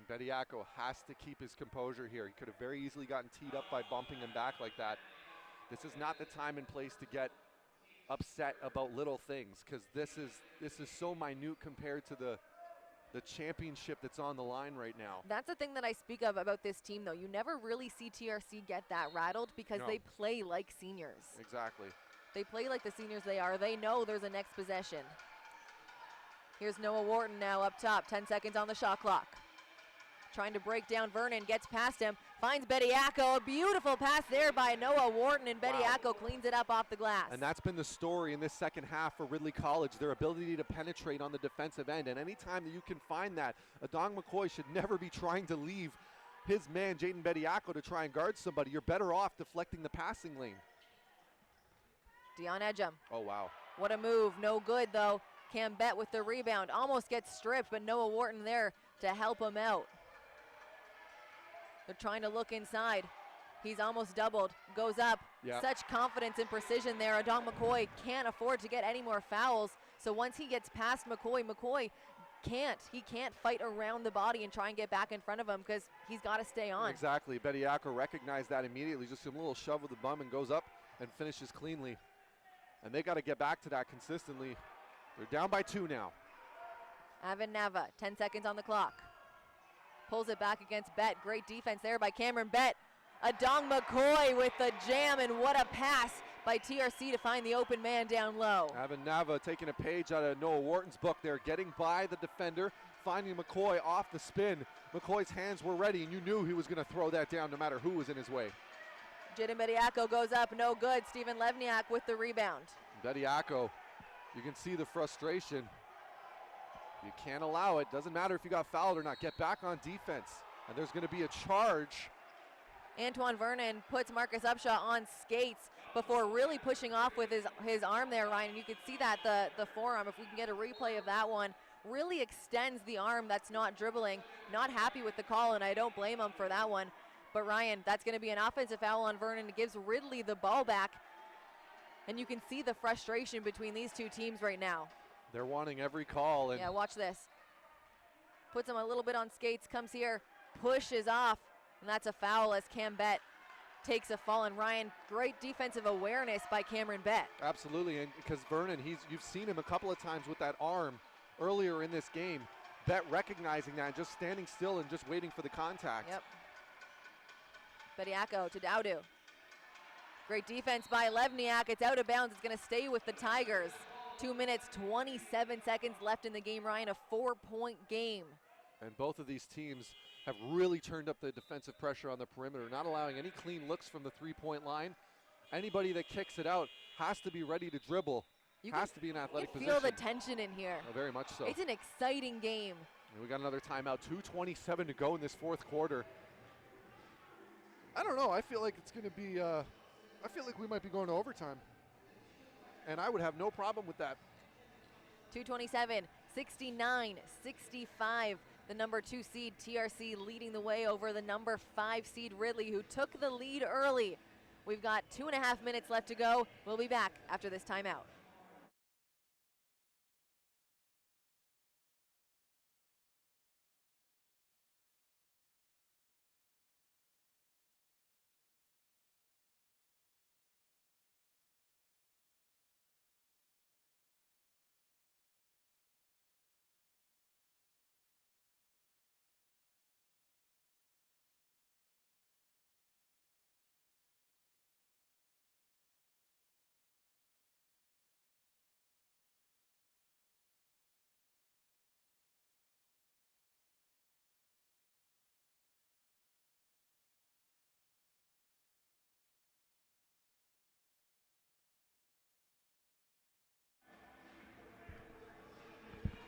Bediako has to keep his composure here. He could have very easily gotten teed up by bumping him back like that. This is not the time and place to get upset about little things, because this is so minute compared to the championship that's on the line right now. That's the thing that I speak of about this team, though. You never really see TRC get that rattled because they play like seniors. Exactly. They play like the seniors they are. They know there's a next possession. Here's Noah Wharton now up top. 10 seconds on the shot clock. Trying to break down Vernon, gets past him, finds Bediako. A beautiful pass there by Noah Wharton, and Bediako cleans it up off the glass. And that's been the story in this second half for Ridley College, their ability to penetrate on the defensive end. And anytime that you can find that, Adong McCoy should never be trying to leave his man, Jaden Bediako, to try and guard somebody. You're better off deflecting the passing lane. Dion Edgem. Oh, wow. What a move. No good, though. Cam Bett with the rebound. Almost gets stripped, but Noah Wharton there to help him out. They're trying to look inside. He's almost doubled. Goes up. Yep. Such confidence and precision there. Adong McCoy can't afford to get any more fouls. So once he gets past McCoy, he can't fight around the body and try and get back in front of him because he's got to stay on. Exactly. Bediako recognized that immediately. Just a little shove with the bum and goes up and finishes cleanly. And they got to get back to that consistently. They're down by 2 now. Evan Nava, 10 seconds on the clock. Pulls it back against Bett. Great defense there by Cameron Bett. Adong McCoy with the jam, and what a pass by TRC to find the open man down low. Evan Nava taking a page out of Noah Wharton's book there, getting by the defender, finding McCoy off the spin. McCoy's hands were ready, and you knew he was going to throw that down no matter who was in his way. Jaden Bediako goes up, no good. Stephen Levniak with the rebound. Bediako, you can see the frustration. You can't allow it. Doesn't matter if you got fouled or not. Get back on defense. And there's going to be a charge. Antoine Vernon puts Marcus Upshaw on skates before really pushing off with his arm there, Ryan. And you can see that the forearm, if we can get a replay of that one, really extends the arm that's not dribbling. Not happy with the call, and I don't blame him for that one. But Ryan, that's going to be an offensive foul on Vernon. It gives Ridley the ball back. And you can see the frustration between these two teams right now. They're wanting every call. And yeah, watch this. Puts him a little bit on skates, comes here, pushes off, and that's a foul as Cam Bett takes a fall. And Ryan, great defensive awareness by Cameron Bett. Absolutely, and because Vernon, you've seen him a couple of times with that arm earlier in this game. Bett recognizing that, just standing still and just waiting for the contact. Yep. Bediako to Dowdu. Great defense by Levniak. It's out of bounds. It's going to stay with the Tigers. 2 minutes, 27 seconds left in the game, Ryan. A 4-point game. And both of these teams have really turned up the defensive pressure on the perimeter, not allowing any clean looks from the three-point line. Anybody that kicks it out has to be ready to dribble. Has to be an athletic position. You feel the tension in here. Oh, very much so. It's an exciting game. And we got another timeout, 2:27 to go in this fourth quarter. I don't know, I feel like it's going to be, I feel like we might be going to overtime. And I would have no problem with that. 2:27, 69-65. The number 2 seed TRC leading the way over the number 5 seed Ridley, who took the lead early. We've got 2.5 minutes left to go. We'll be back after this timeout.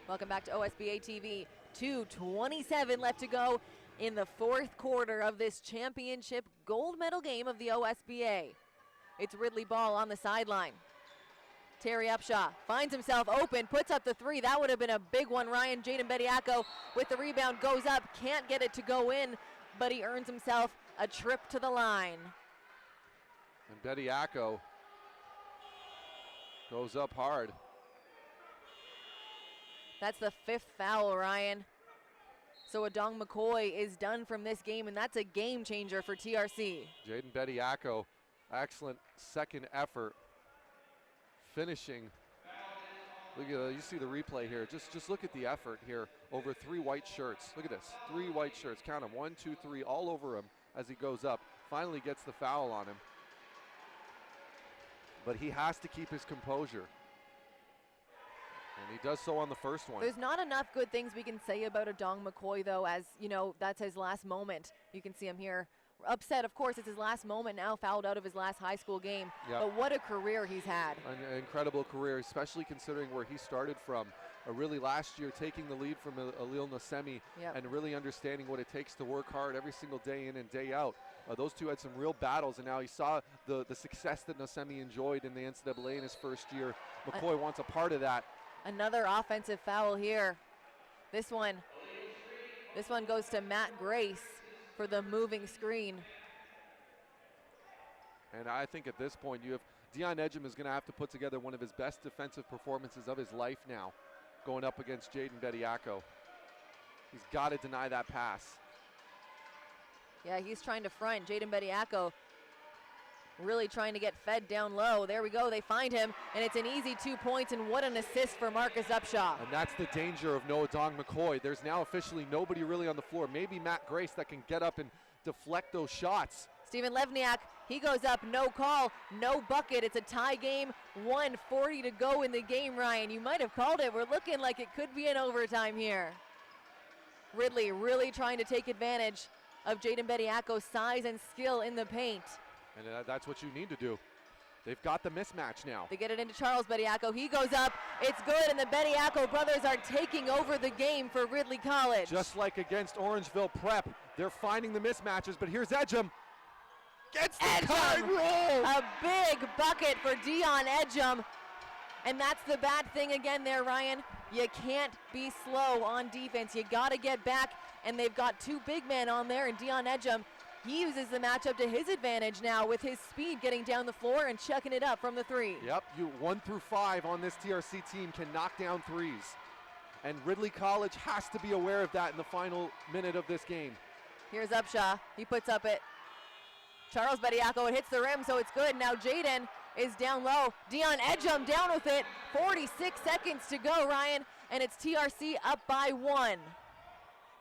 Welcome back to OSBA TV. 2:27 left to go in the fourth quarter of this championship gold medal game of the OSBA. It's Ridley ball on the sideline. Terry Upshaw finds himself open, puts up the 3. That would have been a big one. Ryan Jaden Bediako with the rebound goes up, can't get it to go in, but he earns himself a trip to the line. And Bediako goes up hard. That's the 5th foul, Ryan. So Adong McCoy is done from this game, and that's a game changer for TRC. Jaden Bediako, excellent second effort. Finishing. Look at you see the replay here. Just look at the effort here over 3 white shirts. Look at this, 3 white shirts. Count them, 1, 2, 3, all over him as he goes up. Finally gets the foul on him. But he has to keep his composure. And he does so on the first one. There's not enough good things we can say about Adong McCoy, though, as, you know, that's his last moment. You can see him here. Upset, of course, it's his last moment now, fouled out of his last high school game. Yep. But what a career he's had. An incredible career, especially considering where he started from. Really last year taking the lead from Alil Nosemi, Yep. and really understanding what it takes to work hard every single day in and day out. Those two had some real battles, and now he saw the success that Nosemi enjoyed in the NCAA in his first year. McCoy wants a part of that. Another offensive foul here. This one goes to Matt Grace for the moving screen. And I think at this point, you have Dion Edgem is going to have to put together one of his best defensive performances of his life now, going up against Jaden Bediako. He's got to deny that pass. Yeah, he's trying to front. Jaden Bediako really trying to get fed down low. There we go, they find him, and it's an easy 2 points, and what an assist for Marcus Upshaw. And that's the danger of no Adong McCoy. There's now officially nobody really on the floor. Maybe Matt Grace that can get up and deflect those shots. Stephen Levniak, he goes up, no call, no bucket. It's a tie game, 1:40 to go in the game, Ryan. You might have called it. We're looking like it could be an overtime here. Ridley really trying to take advantage of Jaden Bediako's size and skill in the paint. And that's what you need to do. They've got the mismatch now. They get it into Charles Bediako. He goes up. It's good, and the Bediako brothers are taking over the game for Ridley College. Just like against Orangeville Prep, they're finding the mismatches, but here's Edgem. Gets the card roll! A big bucket for Dion Edgem. And that's the bad thing again there, Ryan. You can't be slow on defense. You got to get back, and they've got 2 big men on there, and Dion Edgem, he uses the matchup to his advantage now with his speed, getting down the floor and chucking it up from the 3. Yep, 1 through 5 on this TRC team can knock down threes. And Ridley College has to be aware of that in the final minute of this game. Here's Upshaw. He puts up it. Charles Bediako, it hits the rim, so it's good. Now Jaden is down low. Dion Edgem down with it. 46 seconds to go, Ryan, and it's TRC up by 1.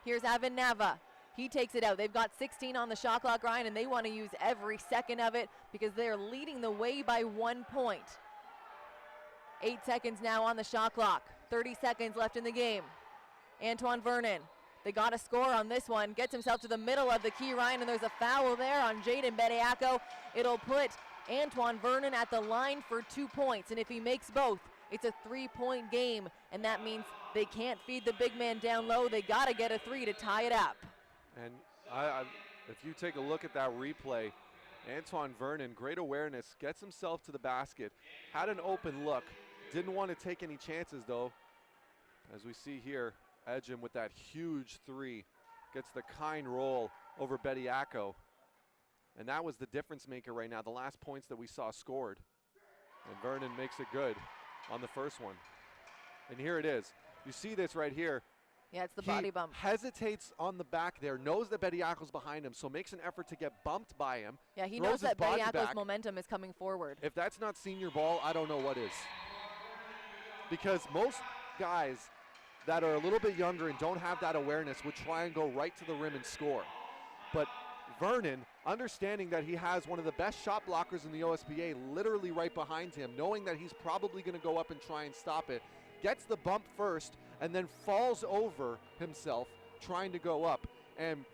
Here's Avin Nava. He takes it out. They've got 16 on the shot clock, Ryan, and they want to use every second of it because they're leading the way by 1 point. 8 seconds now on the shot clock. 30 seconds left in the game. Antoine Vernon, they got a score on this one. Gets himself to the middle of the key, Ryan, and there's a foul there on Jaden Bediako. It'll put Antoine Vernon at the line for 2 points, and if he makes both, it's a 3-point game, and that means They can't feed the big man down low. They got to get a 3 to tie it up. And if you take a look at that replay, Antoine Vernon, great awareness, gets himself to the basket, had an open look, didn't want to take any chances though. As we see here, Edgem with that huge 3, gets the kind roll over Bediako. And that was the difference maker right now, the last points that we saw scored. And Vernon makes it good on the first one. And here it is. You see this right here. Yeah, it's the body bump. Hesitates on the back there, knows that Bediako's behind him, so makes an effort to get bumped by him. Yeah, he knows that Bediako's momentum is coming forward. If that's not senior ball, I don't know what is. Because most guys that are a little bit younger and don't have that awareness would try and go right to the rim and score. But Vernon, understanding that he has one of the best shot blockers in the OSBA literally right behind him, knowing that he's probably going to go up and try and stop it, gets the bump first and then falls over himself trying to go up. And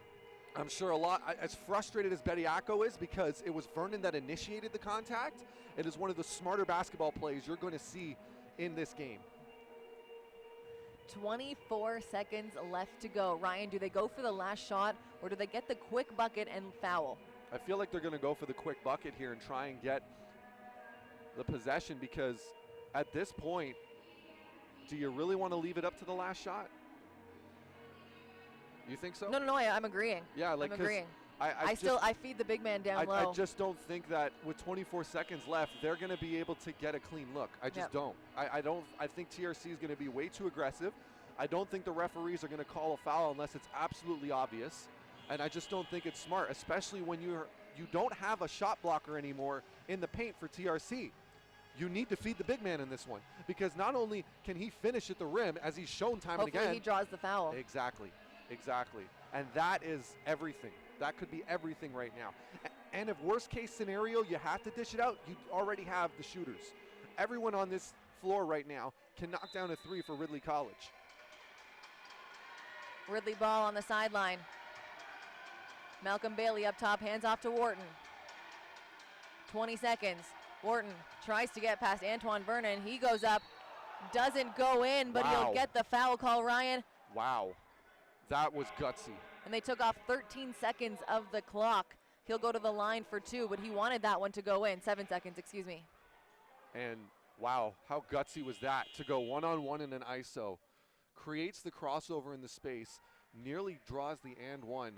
I'm sure as frustrated as Bediako is, because it was Vernon that initiated the contact, it is one of the smarter basketball plays you're going to see in this game. 24 seconds left to go. Ryan, do they go for the last shot or do they get the quick bucket and foul? I feel like they're going to go for the quick bucket here and try and get the possession, because at this point, do you really want to leave it up to the last shot? You think so? No, I'm agreeing. Yeah, like, I'm agreeing. I feed the big man down low. I just don't think that with 24 seconds left, they're going to be able to get a clean look. I just don't. I think TRC is going to be way too aggressive. I don't think the referees are going to call a foul unless it's absolutely obvious. And I just don't think it's smart, especially when you don't have a shot blocker anymore in the paint for TRC. You need to feed the big man in this one, because not only can he finish at the rim, as he's shown time and again. Hopefully he draws the foul. Exactly. And that is everything. That could be everything right now. And if worst case scenario, you have to dish it out, you already have the shooters. Everyone on this floor right now can knock down a 3 for Ridley College. Ridley ball on the sideline. Malcolm Bailey up top, hands off to Wharton. 20 seconds. Wharton tries to get past Antoine Vernon. He goes up, doesn't go in, but he'll get the foul call, Ryan. Wow, that was gutsy. And they took off 13 seconds of the clock. He'll go to the line for 2, but he wanted that one to go in. 7 seconds, excuse me. And wow, how gutsy was that to go one-on-one in an ISO. Creates the crossover in the space, nearly draws the and one.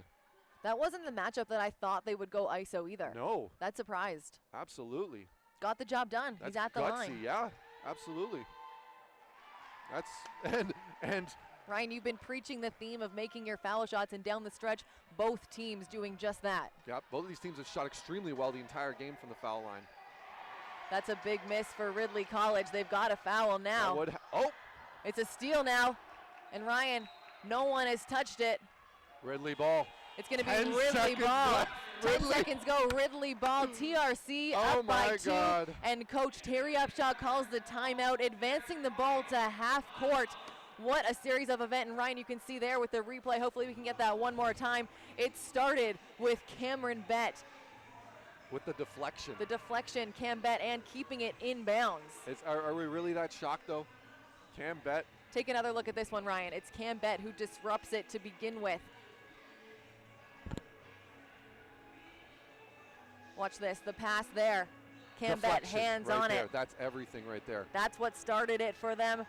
That wasn't the matchup that I thought they would go ISO either. No. That surprised. Absolutely. Got the job done. That's He's at the gutsy, line. Yeah, absolutely. And Ryan, you've been preaching the theme of making your foul shots, and down the stretch, both teams doing just that. Yeah, both of these teams have shot extremely well the entire game from the foul line. That's a big miss for Ridley College. They've got a foul now. It's a steal now. And Ryan, no one has touched it. Ridley ball. It's going to be Ridley ball. 10 seconds go, Ridley ball. TRC up by 2. God. And Coach Terry Upshaw calls the timeout, advancing the ball to half court. What a series of events. And Ryan, you can see there with the replay. Hopefully we can get that one more time. It started with Cameron Bett. With the deflection. The deflection, Cam Bett, and keeping it inbounds. Are we really that shocked, though? Cam Bett. Take another look at this one, Ryan. It's Cam Bett who disrupts it to begin with. Watch this, the pass there. Cam Bett, hands right on there. it. That's everything right there. That's what started it for them.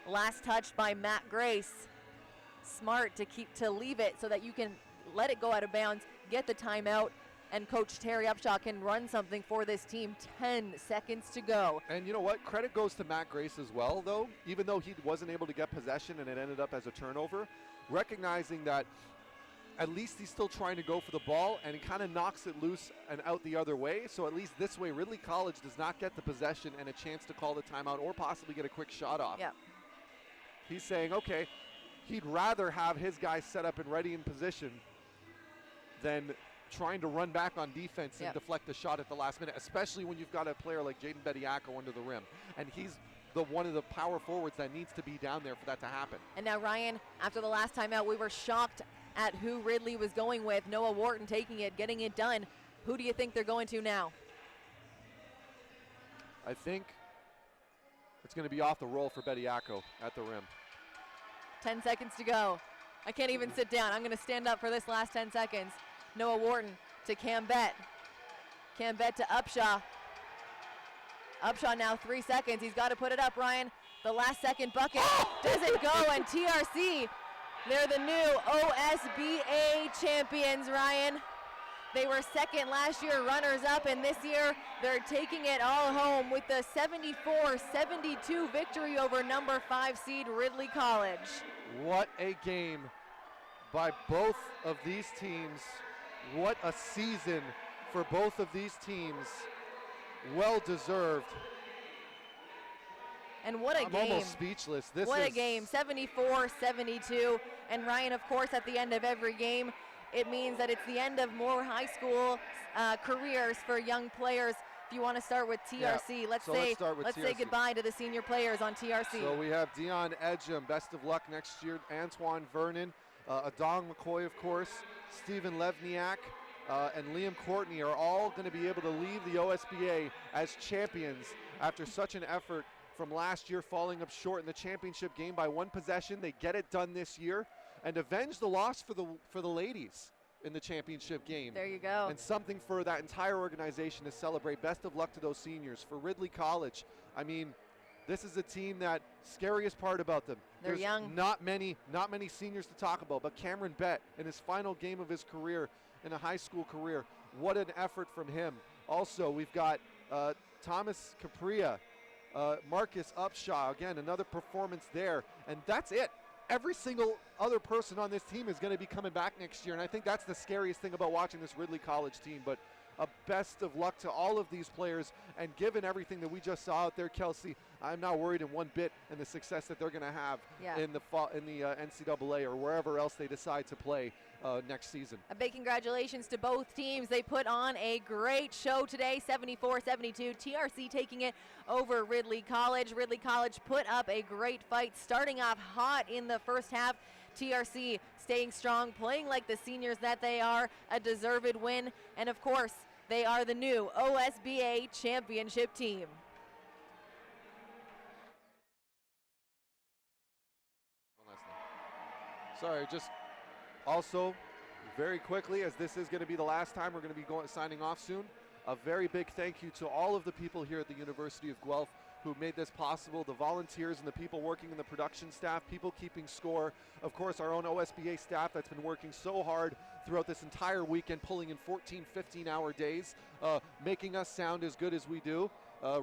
Last touch by Matt Grace. Smart to leave it so that you can let it go out of bounds, get the timeout, and Coach Terry Upshaw can run something for this team. 10 seconds to go. And you know what? Credit goes to Matt Grace as well, though. Even though he wasn't able to get possession and it ended up as a turnover, recognizing that at least he's still trying to go for the ball, and he kind of knocks it loose and out the other way. So at least this way, Ridley College does not get the possession and a chance to call the timeout or possibly get a quick shot off. Yeah. He's saying, okay, he'd rather have his guys set up and ready in position than trying to run back on defense and deflect the shot at the last minute, especially when you've got a player like Jaden Bediako under the rim. And he's one of the power forwards that needs to be down there for that to happen. And now, Ryan, after the last timeout, we were shocked at who Ridley was going with. Noah Wharton taking it, getting it done. Who do you think they're going to now? I think it's going to be off the roll for Bediako at the rim. 10 seconds to go. I can't even sit down. I'm going to stand up for this last 10 seconds. Noah Wharton to Cambet. Cambet to Upshaw. Upshaw now 3 seconds. He's got to put it up, Ryan. The last second bucket doesn't go, and TRC, they're the new OSBA champions, Ryan. They were second last year, runners-up, and this year they're taking it all home with the 74-72 victory over number 5 seed Ridley College. What a game by both of these teams. What a season for both of these teams. Well deserved. And what a I'm game. Almost speechless. What a game, 74-72. And Ryan, of course, at the end of every game, it means that it's the end of more high school careers for young players. If you want to start with TRC, let's say goodbye to the senior players on TRC. So we have Dion Edgem, best of luck next year. Antoine Vernon, Adong McCoy, of course, Stephen Levniak, and Liam Courtney are all going to be able to leave the OSBA as champions after such an effort from last year, falling up short in the championship game by 1 possession. They get it done this year and avenge the loss for the ladies in the championship game. There you go. And something for that entire organization to celebrate. Best of luck to those seniors. For Ridley College, I mean, this is a team that, scariest part about them, they're there's young. Not many seniors to talk about, but Cameron Bett in his final game of his career, in a high school career, what an effort from him. Also, we've got Thomas Capria, Marcus Upshaw, again, another performance there, and that's it. Every single other person on this team is going to be coming back next year, and I think that's the scariest thing about watching this Ridley College team. But a best of luck to all of these players, and given everything that we just saw out there, Kelsey, I'm not worried in one bit in the success that they're going to have in the NCAA or wherever else they decide to play next season. A big congratulations to both teams. They put on a great show today, 74-72. TRC taking it over Ridley College. Ridley College put up a great fight, starting off hot in the first half. TRC staying strong, playing like the seniors that they are, a deserved win, and of course, they are the new OSBA championship team. Sorry, just also very quickly, as this is going to be the last time we're going to be signing off soon, a very big thank you to all of the people here at the University of Guelph who made this possible, the volunteers and the people working in the production staff, people keeping score, of course our own OSBA staff that's been working so hard throughout this entire weekend, pulling in 14, 15-hour days, making us sound as good as we do.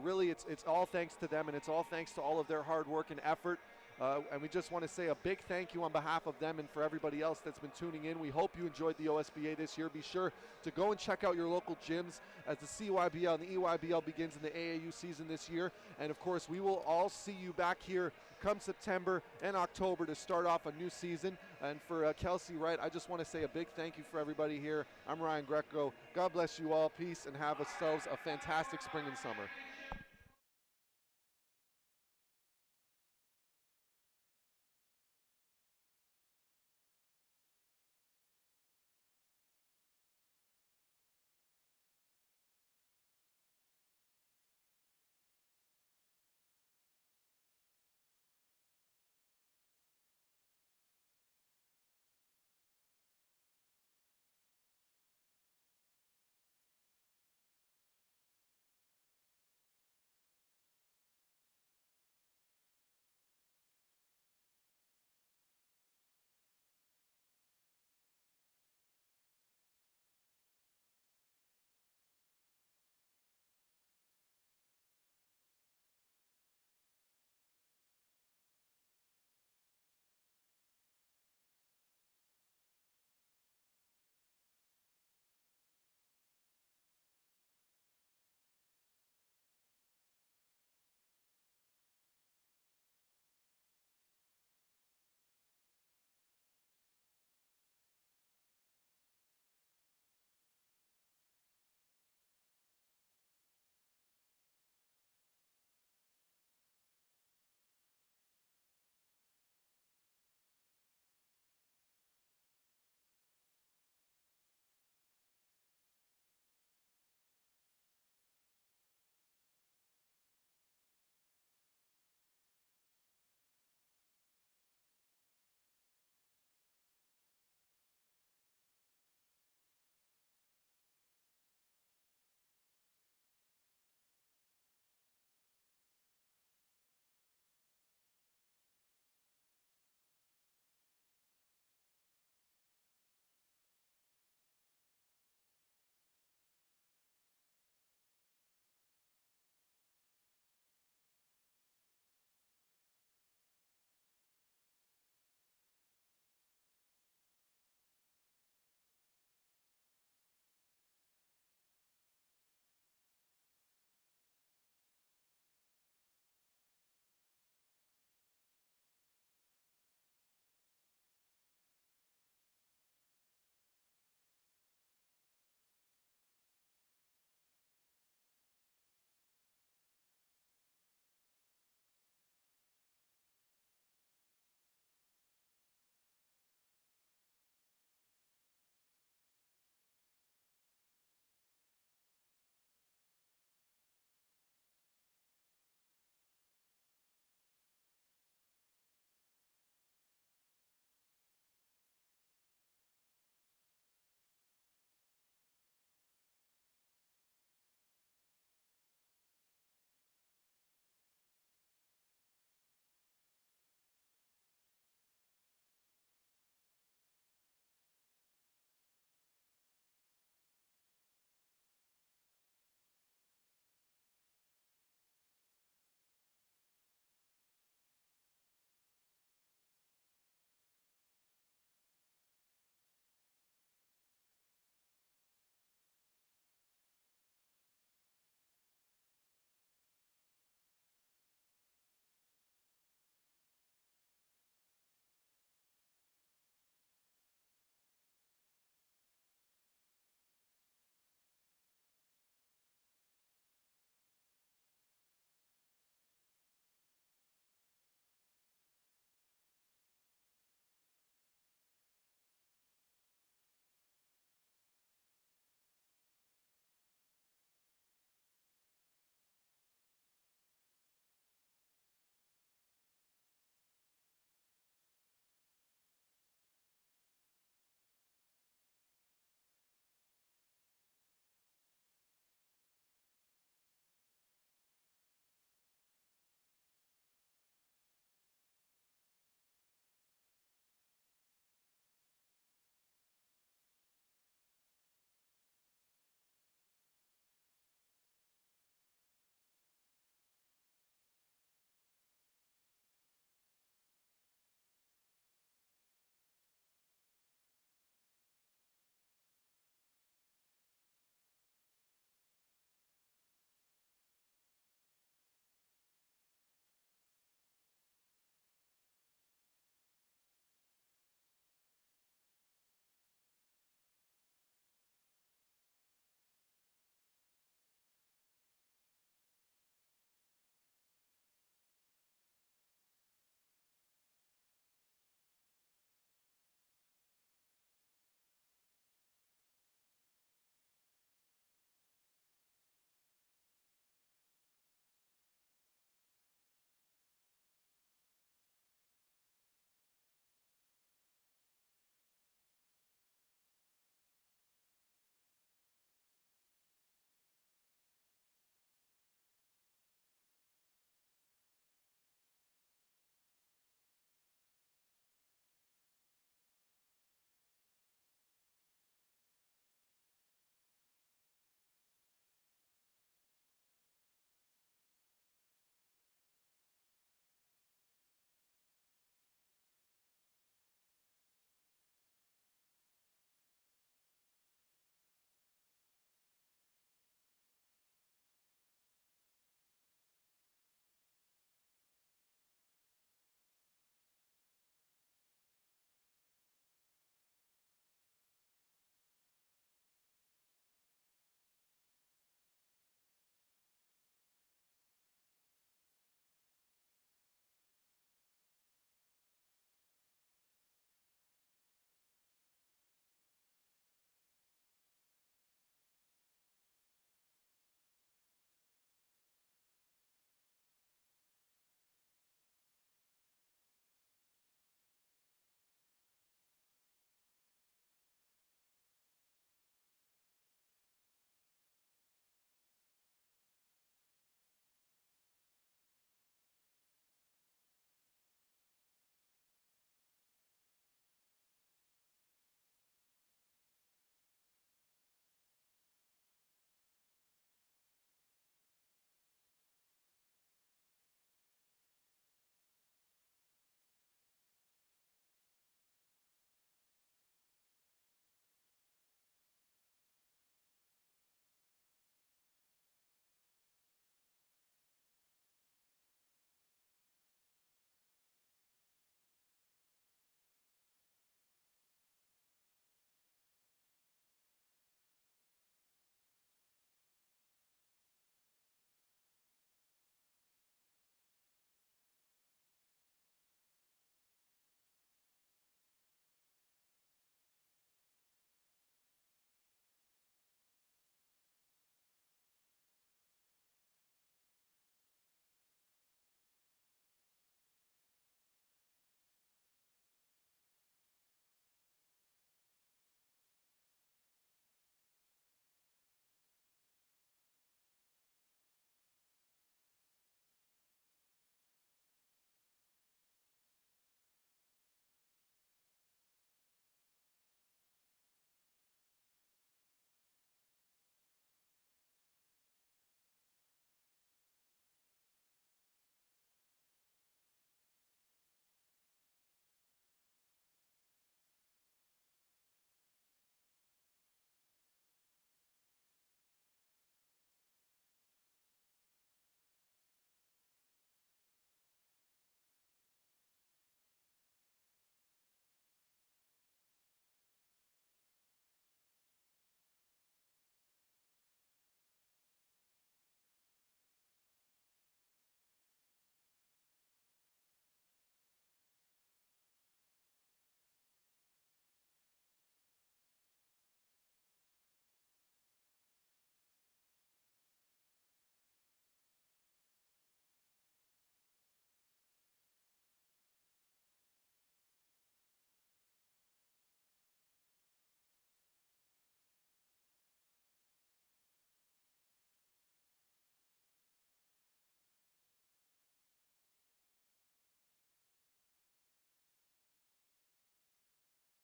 Really, it's all thanks to them, and it's all thanks to all of their hard work and effort. And we just want to say a big thank you on behalf of them and for everybody else that's been tuning in. We hope you enjoyed the OSBA this year. Be sure to go and check out your local gyms as the CYBL and the EYBL begins in the AAU season this year. And of course, we will all see you back here come September and October to start off a new season. And for Kelsey Wright, I just want to say a big thank you for everybody here. I'm Ryan Greco. God bless you all. Peace, and have yourselves a fantastic spring and summer.